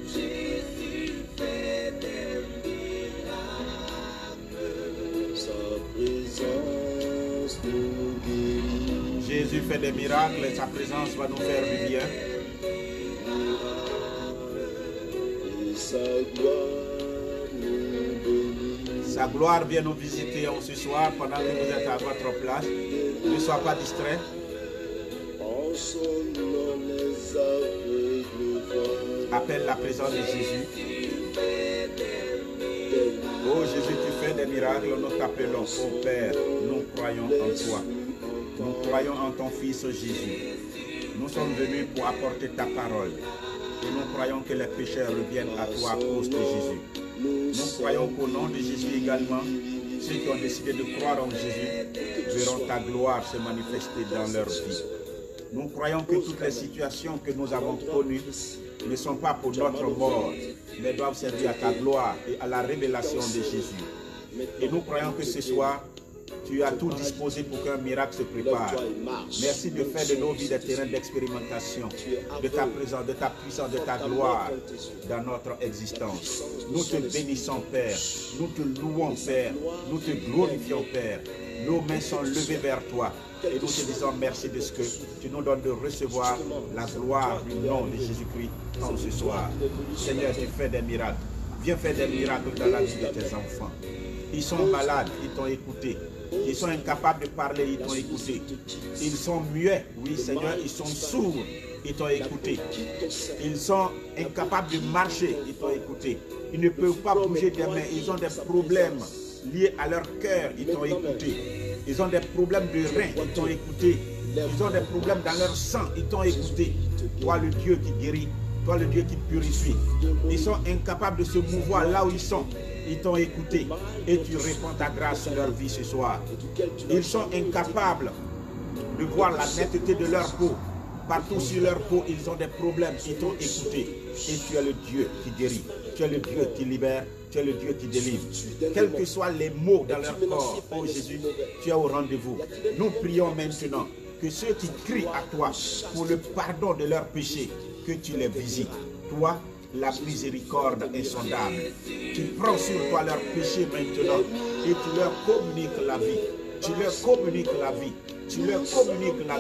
Jésus fait des miracles. Sa présence nous guérit. Jésus fait des miracles et sa présence va nous faire du bien. Et sa gloire nous bénit. Sa gloire vient nous visiter ce soir pendant que vous êtes à votre place. Ne sois pas distrait. En son nom les aveugles voient. Appelle la présence de Jésus. Oh Jésus, tu fais des miracles, nous t'appelons. Oh Père, nous croyons en toi. Nous croyons en ton Fils Jésus. Nous sommes venus pour apporter ta parole. Et nous croyons que les pécheurs reviennent à toi à cause de Jésus. Nous croyons qu'au nom de Jésus également, ceux qui ont décidé de croire en Jésus verront ta gloire se manifester dans leur vie. Nous croyons que toutes les situations que nous avons connues ne sont pas pour notre mort, mais doivent servir à ta gloire et à la révélation de Jésus. Et nous croyons que ce soir, tu as tout disposé pour qu'un miracle se prépare. Merci de faire de nos vies des terrains d'expérimentation, de ta présence, de ta puissance, de ta gloire dans notre existence. Nous te bénissons, Père. Nous te louons, Père. Nous te glorifions, Père. Nos mains sont levées vers toi. Et nous te disons merci de ce que tu nous donnes de recevoir la gloire du nom de Jésus-Christ en ce soir. Seigneur, tu fais des miracles. Viens faire des miracles dans la vie de tes enfants. Ils sont malades, ils t'ont écouté. Ils sont incapables de parler, ils t'ont écouté. Ils sont muets, oui Seigneur, ils sont sourds, ils t'ont écouté. Ils sont incapables de marcher, ils t'ont écouté. Ils ne peuvent pas bouger des mains, ils ont des problèmes liés à leur cœur, ils t'ont écouté. Ils ont des problèmes de reins, ils t'ont écouté. Ils ont des problèmes dans leur sang, ils t'ont écouté. Toi le Dieu qui guérit, toi le Dieu qui purifie. Ils sont incapables de se mouvoir là où ils sont. Ils t'ont écouté et tu répands ta grâce sur leur vie ce soir. Ils sont incapables de voir la netteté de leur peau. Partout sur leur peau, ils ont des problèmes. Ils t'ont écouté et tu es le Dieu qui guérit. Tu es le Dieu qui libère. Tu es le Dieu qui délivre. Quels que soient les maux dans leur corps, oh Jésus, tu es au rendez-vous. Nous prions maintenant que ceux qui crient à toi pour le pardon de leurs péchés, que tu les visites. Toi, la miséricorde insondable. Tu prends sur toi leurs péchés maintenant et tu leur communiques la vie. Tu leur communiques la vie. Tu leur communiques la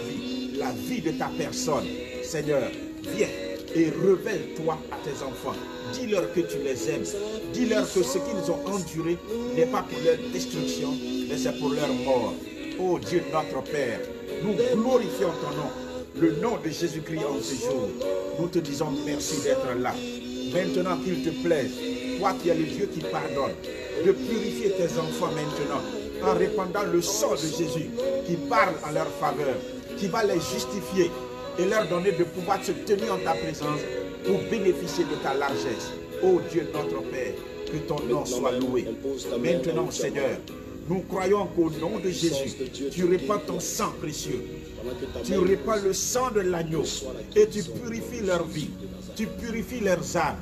vie de ta personne. Seigneur, viens et révèle-toi à tes enfants. Dis-leur que tu les aimes. Dis-leur que ce qu'ils ont enduré n'est pas pour leur destruction, mais c'est pour leur mort. Oh Dieu notre Père, nous glorifions ton nom, le nom de Jésus-Christ en ce jour. Nous te disons merci d'être là. Maintenant qu'il te plaise, toi qui es le Dieu qui pardonne, de purifier tes enfants maintenant, en répandant le sang de Jésus qui parle en leur faveur, qui va les justifier et leur donner de pouvoir se tenir en ta présence pour bénéficier de ta largesse. Ô Dieu notre Père, que ton nom soit loué. Maintenant Seigneur, nous croyons qu'au nom de Jésus, tu répands ton sang précieux. Tu répands le sang de l'agneau et tu purifies leur vie. Tu purifies leurs âmes.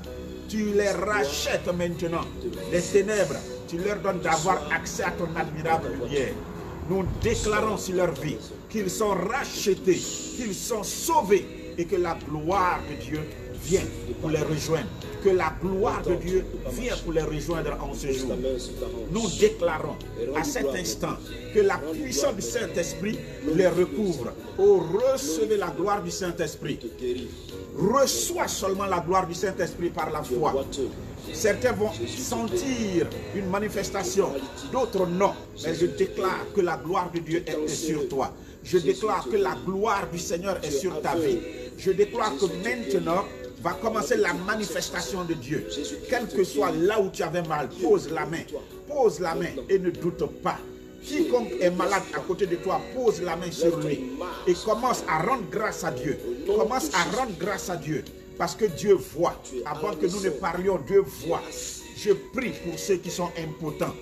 Tu les rachètes maintenant des ténèbres. Tu leur donnes d'avoir accès à ton admirable lumière. Nous déclarons sur leur vie qu'ils sont rachetés, qu'ils sont sauvés et que la gloire de Dieu vient pour les rejoindre. Que la gloire de Dieu vient pour les rejoindre en ce jour. Nous déclarons à cet instant que la puissance du Saint-Esprit les recouvre. Oh, recevez la gloire du Saint-Esprit. Reçois seulement la gloire du Saint-Esprit par la foi. Certains vont sentir une manifestation, d'autres non. Mais je déclare que la gloire de Dieu est sur toi. Je déclare que la gloire du Seigneur est sur ta vie. Je déclare que maintenant va commencer la manifestation de Dieu. Quel que soit là où tu avais mal, pose la main et ne doute pas. Quiconque est malade à côté de toi, pose la main sur lui et commence à rendre grâce à Dieu. Commence à rendre grâce à Dieu parce que Dieu voit. Avant que nous ne parlions, Dieu voit. Je prie pour ceux qui sont impotents.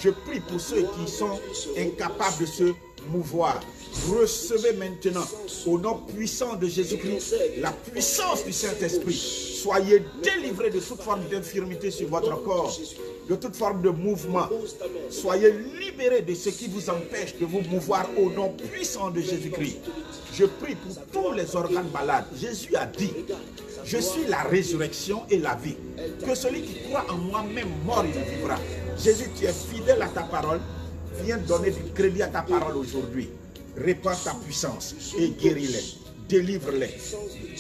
Je prie pour ceux qui sont incapables de se mouvoir. Recevez maintenant, au nom puissant de Jésus-Christ, la puissance du Saint-Esprit. Soyez délivrés de toute forme d'infirmité sur votre corps, de toute forme de mouvement. Soyez libérés de ce qui vous empêche de vous mouvoir au nom puissant de Jésus-Christ. Je prie pour tous les organes malades. Jésus a dit, je suis la résurrection et la vie. Que celui qui croit en moi, même mort, il vivra. Jésus, tu es fidèle à ta parole. Viens donner du crédit à ta parole aujourd'hui. Répands ta puissance et guéris-les, délivre-les,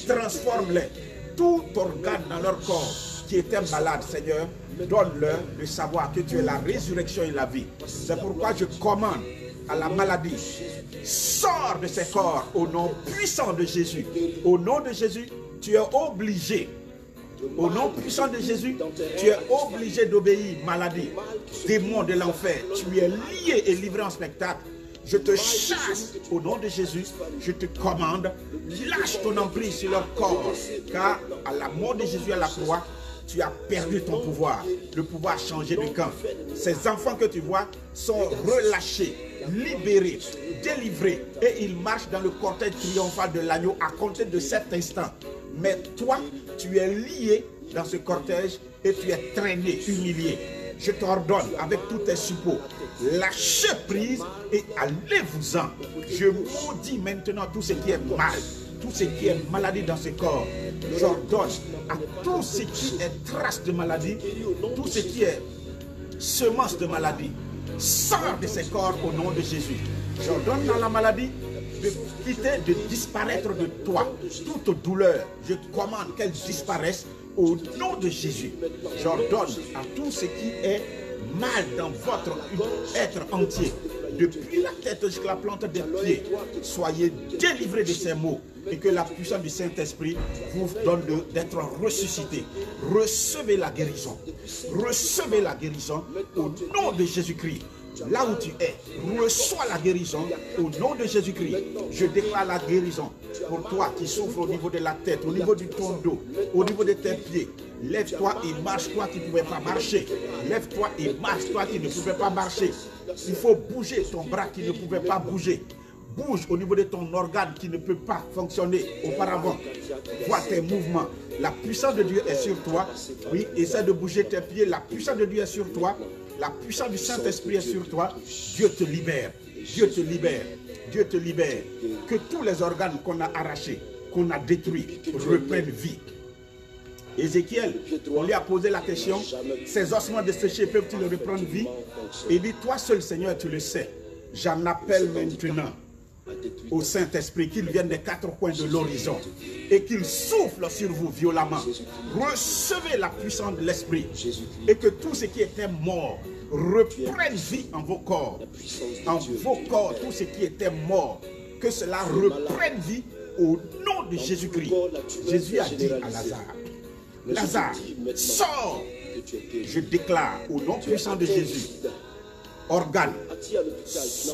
transforme-les. Tout organe dans leur corps qui était malade, Seigneur, donne-leur le savoir que tu es la résurrection et la vie. C'est pourquoi je commande à la maladie, sors de ces corps au nom puissant de Jésus. Au nom de Jésus, tu es obligé. Au nom puissant de Jésus, tu es obligé d'obéir, maladie, démon de l'enfer. Tu es lié et livré en spectacle. Je te chasse au nom de Jésus, je te commande, lâche ton emprise sur leur corps, car à la mort de Jésus à la croix, tu as perdu ton pouvoir, le pouvoir changer de camp. Ces enfants que tu vois sont relâchés, libérés, délivrés, et ils marchent dans le cortège triomphal de l'agneau à compter de cet instant. Mais toi, tu es lié dans ce cortège et tu es traîné, humilié. Je t'ordonne avec tous tes suppôts, lâchez prise et allez-vous-en. Je maudis maintenant tout ce qui est mal, tout ce qui est maladie dans ce corps. J'ordonne à tout ce qui est trace de maladie, tout ce qui est semence de maladie, sors de ces corps au nom de Jésus. J'ordonne dans la maladie de quitter, de disparaître de toi. Toute douleur, je commande qu'elle disparaisse au nom de Jésus. J'ordonne à tout ce qui est mal dans votre être entier, depuis la tête jusqu'à la plante des pieds, soyez délivrés de ces maux et que la puissance du Saint-Esprit vous donne d'être ressuscité. Recevez la guérison. Recevez la guérison au nom de Jésus-Christ. Là où tu es, reçois la guérison au nom de Jésus-Christ. Je déclare la guérison pour toi qui souffres au niveau de la tête, au niveau de ton dos, au niveau de tes pieds. Lève-toi et marche, toi qui ne pouvais pas marcher. Lève-toi et marche, toi qui ne pouvais pas marcher. Il faut bouger ton bras qui ne pouvait pas bouger. Bouge au niveau de ton organe qui ne peut pas fonctionner auparavant. Vois tes mouvements. La puissance de Dieu est sur toi. Oui, essaie de bouger tes pieds. La puissance de Dieu est sur toi. La puissance du Saint-Esprit est sur toi. Dieu te libère. Dieu te libère. Dieu te libère. Que tous les organes qu'on a arrachés, qu'on a détruits, reprennent vie. Ézéchiel, on lui a posé la question, ces ossements desséchés peuvent-ils reprendre vie? Il dit, toi seul Seigneur, tu le sais. J'en appelle maintenant au Saint-Esprit qu'il vienne des quatre coins de l'horizon et qu'il souffle sur vous violemment. Recevez la puissance de l'Esprit et que tout ce qui était mort reprenne vie en vos corps. En vos corps, tout ce qui était mort, que cela reprenne vie au nom de Jésus-Christ. Jésus a dit à Lazare, Lazare, sors. Je déclare au nom puissant de Jésus, organe,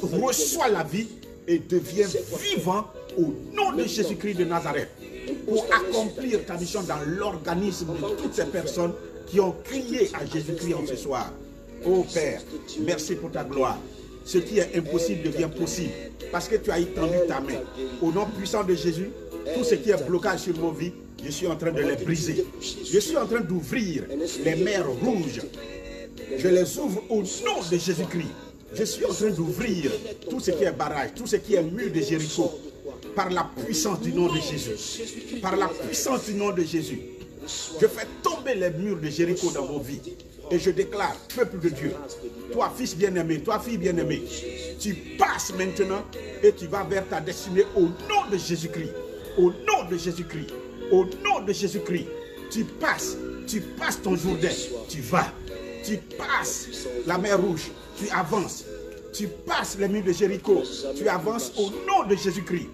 reçois la vie et deviens vivant au nom de Jésus-Christ de Nazareth pour accomplir ta mission dans l'organisme de toutes ces personnes qui ont crié à Jésus-Christ en ce soir. Oh Père, merci pour ta gloire. Ce qui est impossible devient possible parce que tu as étendu ta main. Au nom puissant de Jésus, tout ce qui est blocage sur nos vies, je suis en train de les briser. Je suis en train d'ouvrir les mers rouges. Je les ouvre au nom de Jésus-Christ. Je suis en train d'ouvrir tout ce qui est barrage, tout ce qui est mur de Jéricho, par la puissance du nom de Jésus. Par la puissance du nom de Jésus. Je fais tomber les murs de Jéricho dans vos vies. Et je déclare, peuple de Dieu, toi fils bien-aimé, toi fille bien-aimée, tu passes maintenant et tu vas vers ta destinée au nom de Jésus-Christ. Au nom de Jésus-Christ. Au nom de Jésus-Christ. Tu passes ton Jourdain, tu vas. Tu passes la mer Rouge, tu avances. Tu passes les murs de Jéricho, tu avances au nom de Jésus-Christ.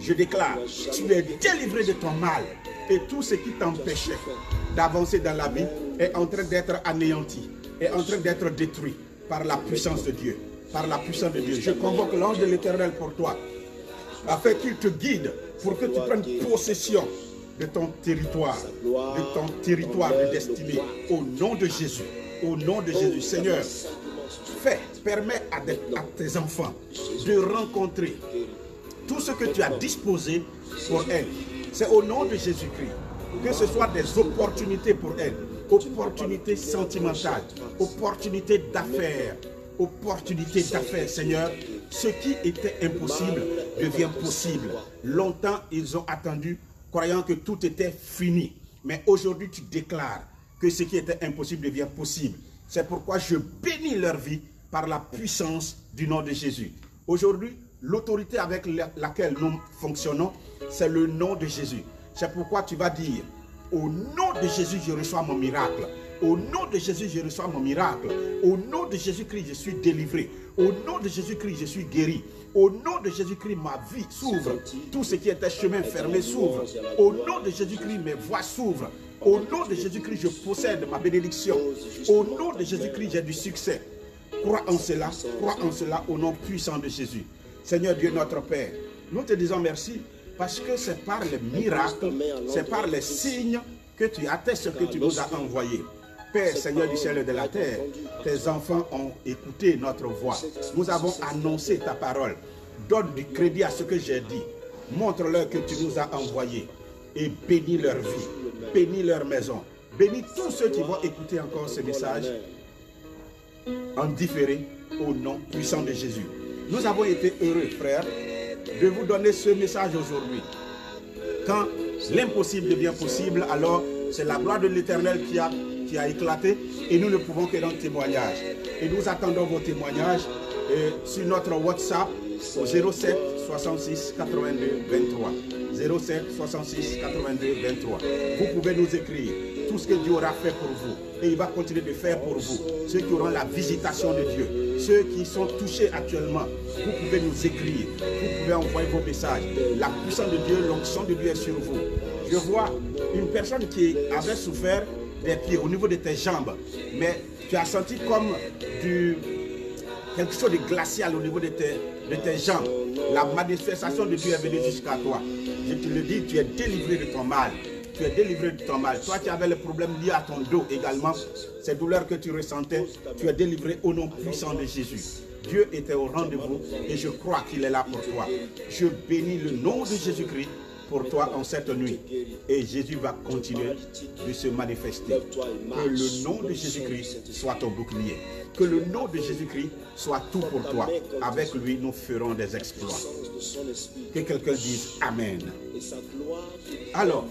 Je déclare, tu es délivré de ton mal. Et tout ce qui t'empêchait d'avancer dans la vie est en train d'être anéanti, est en train d'être détruit par la puissance de Dieu. Par la puissance de Dieu. Je convoque l'ange de l'Éternel pour toi, afin qu'il te guide, pour que tu prennes possession de ton territoire de destinée. Au nom de Jésus. Au nom de Jésus. Seigneur, permets à tes enfants de rencontrer tout ce que tu as disposé pour elles. C'est au nom de Jésus-Christ. Que ce soit des opportunités pour elles, opportunités sentimentales, opportunités d'affaires, Seigneur. Ce qui était impossible devient possible. Longtemps, ils ont attendu, croyant que tout était fini. Mais aujourd'hui, tu déclares que ce qui était impossible devient possible. C'est pourquoi je bénis leur vie par la puissance du nom de Jésus. Aujourd'hui, l'autorité avec laquelle nous fonctionnons, c'est le nom de Jésus. C'est pourquoi tu vas dire, au nom de Jésus, je reçois mon miracle. Au nom de Jésus, je reçois mon miracle. Au nom de Jésus-Christ, je suis délivré. Au nom de Jésus-Christ, je suis guéri. Au nom de Jésus-Christ, ma vie s'ouvre. Tout ce qui était chemin fermé s'ouvre. Au nom de Jésus-Christ, mes voies s'ouvrent. Au nom de Jésus-Christ, je possède ma bénédiction. Au nom de Jésus-Christ, j'ai du succès. Crois en cela au nom puissant de Jésus. Seigneur Dieu notre Père, nous te disons merci parce que c'est par les miracles, c'est par les signes que tu attestes ce que tu nous as envoyé. Père, Seigneur du ciel et de la terre, tes enfants ont écouté notre voix. Nous avons annoncé ta parole. Donne du crédit à ce que j'ai dit. Montre-leur que tu nous as envoyés et bénis leur vie, bénis leur maison. Bénis tous ceux qui vont écouter encore ce message en différé au nom puissant de Jésus. Nous avons été heureux, frères, de vous donner ce message aujourd'hui. Quand l'impossible devient possible, alors c'est la gloire de l'Éternel qui a éclaté et nous ne pouvons que rendre témoignage. Et nous attendons vos témoignages sur notre WhatsApp au 07 66 82 23. 07 66 82 23. Vous pouvez nous écrire tout ce que Dieu aura fait pour vous. Et il va continuer de faire pour vous. Ceux qui auront la visitation de Dieu, ceux qui sont touchés actuellement, vous pouvez nous écrire. Vous pouvez envoyer vos messages. La puissance de Dieu, l'onction de Dieu est sur vous. Je vois une personne qui avait souffert des pieds au niveau de tes jambes. Mais tu as senti comme quelque chose de glacial au niveau de tes jambes. La manifestation de Dieu est venue jusqu'à toi. Je te le dis, tu es délivré de ton mal. Tu es délivré de ton mal. Toi qui avais le problème lié à ton dos également, ces douleurs que tu ressentais, tu es délivré au nom puissant de Jésus. Dieu était au rendez-vous et je crois qu'il est là pour toi. Je bénis le nom de Jésus-Christ pour toi en cette nuit. Et Jésus va continuer de se manifester. Que le nom de Jésus-Christ soit ton bouclier. Que le nom de Jésus-Christ soit tout pour toi. Avec lui, nous ferons des exploits. Que quelqu'un dise Amen. Alors,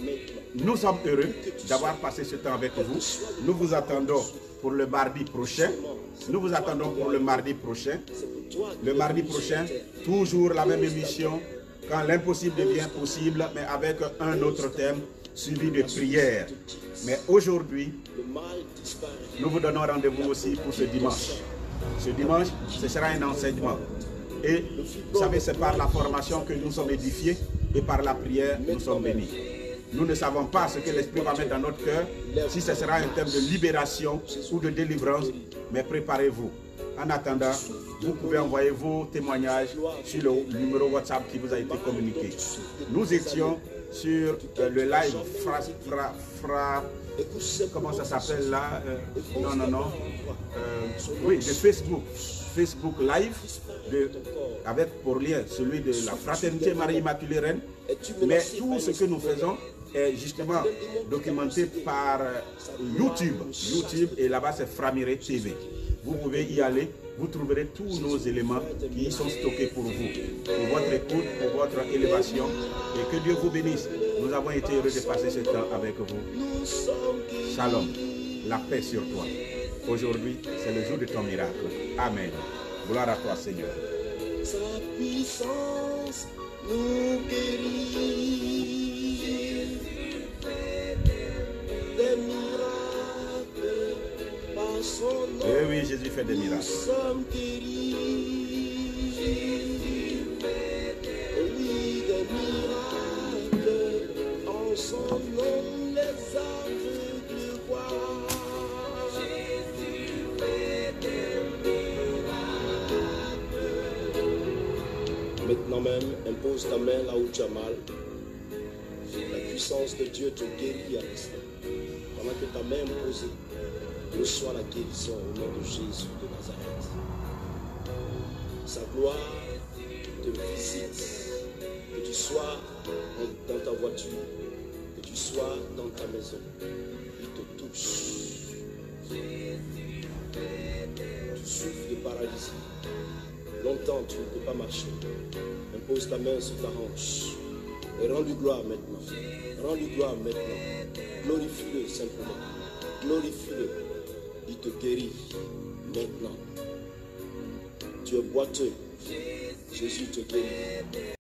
nous sommes heureux d'avoir passé ce temps avec vous. Nous vous attendons pour le mardi prochain. Nous vous attendons pour le mardi prochain. Le mardi prochain, toujours la même émission. Quand l'impossible devient possible, mais avec un autre thème suivi de prière. Mais aujourd'hui, nous vous donnons rendez-vous aussi pour ce dimanche. Ce dimanche, ce sera un enseignement. Et vous savez, c'est par la formation que nous sommes édifiés et par la prière, nous sommes bénis. Nous ne savons pas ce que l'Esprit va mettre dans notre cœur, si ce sera un thème de libération ou de délivrance, mais préparez-vous. En attendant, vous pouvez envoyer vos témoignages sur le numéro WhatsApp qui vous a été communiqué. Nous étions sur le live comment ça s'appelle là oui, de Facebook. Facebook Live, avec pour lien celui de la Fraternité Marie-Immaculée Reine. Mais tout ce que nous faisons est justement documenté par YouTube. Et là-bas, c'est Framiré TV. Vous pouvez y aller, vous trouverez tous nos éléments qui y sont stockés pour vous, pour votre écoute, pour votre élévation. Et que Dieu vous bénisse. Nous avons été heureux de passer ce temps avec vous. Shalom, la paix sur toi. Aujourd'hui, c'est le jour de ton miracle. Amen. Gloire à toi, Seigneur. Sa puissance nous guérit. Des miracles par son nom. Eh oui, Jésus fait des Nous miracles. sommes guéris. Oui, des miracles en son nom. Les aveugles voient. Maintenant même, impose ta main là où tu as mal. La puissance de Dieu te guérit à l'instant. Pendant que ta main imposée, reçois la guérison au nom de Jésus de Nazareth. Sa gloire te visite. Que tu sois dans ta voiture, que tu sois dans ta maison. Il te touche. Tu souffres de paralysie. Longtemps, tu ne peux pas marcher. Impose ta main sur ta hanche. Et rends-lui gloire maintenant. Rends-lui gloire maintenant. Glorifie-le simplement. Glorifie-le. Il te guérit maintenant. Tu es boiteux. Jésus te guérit.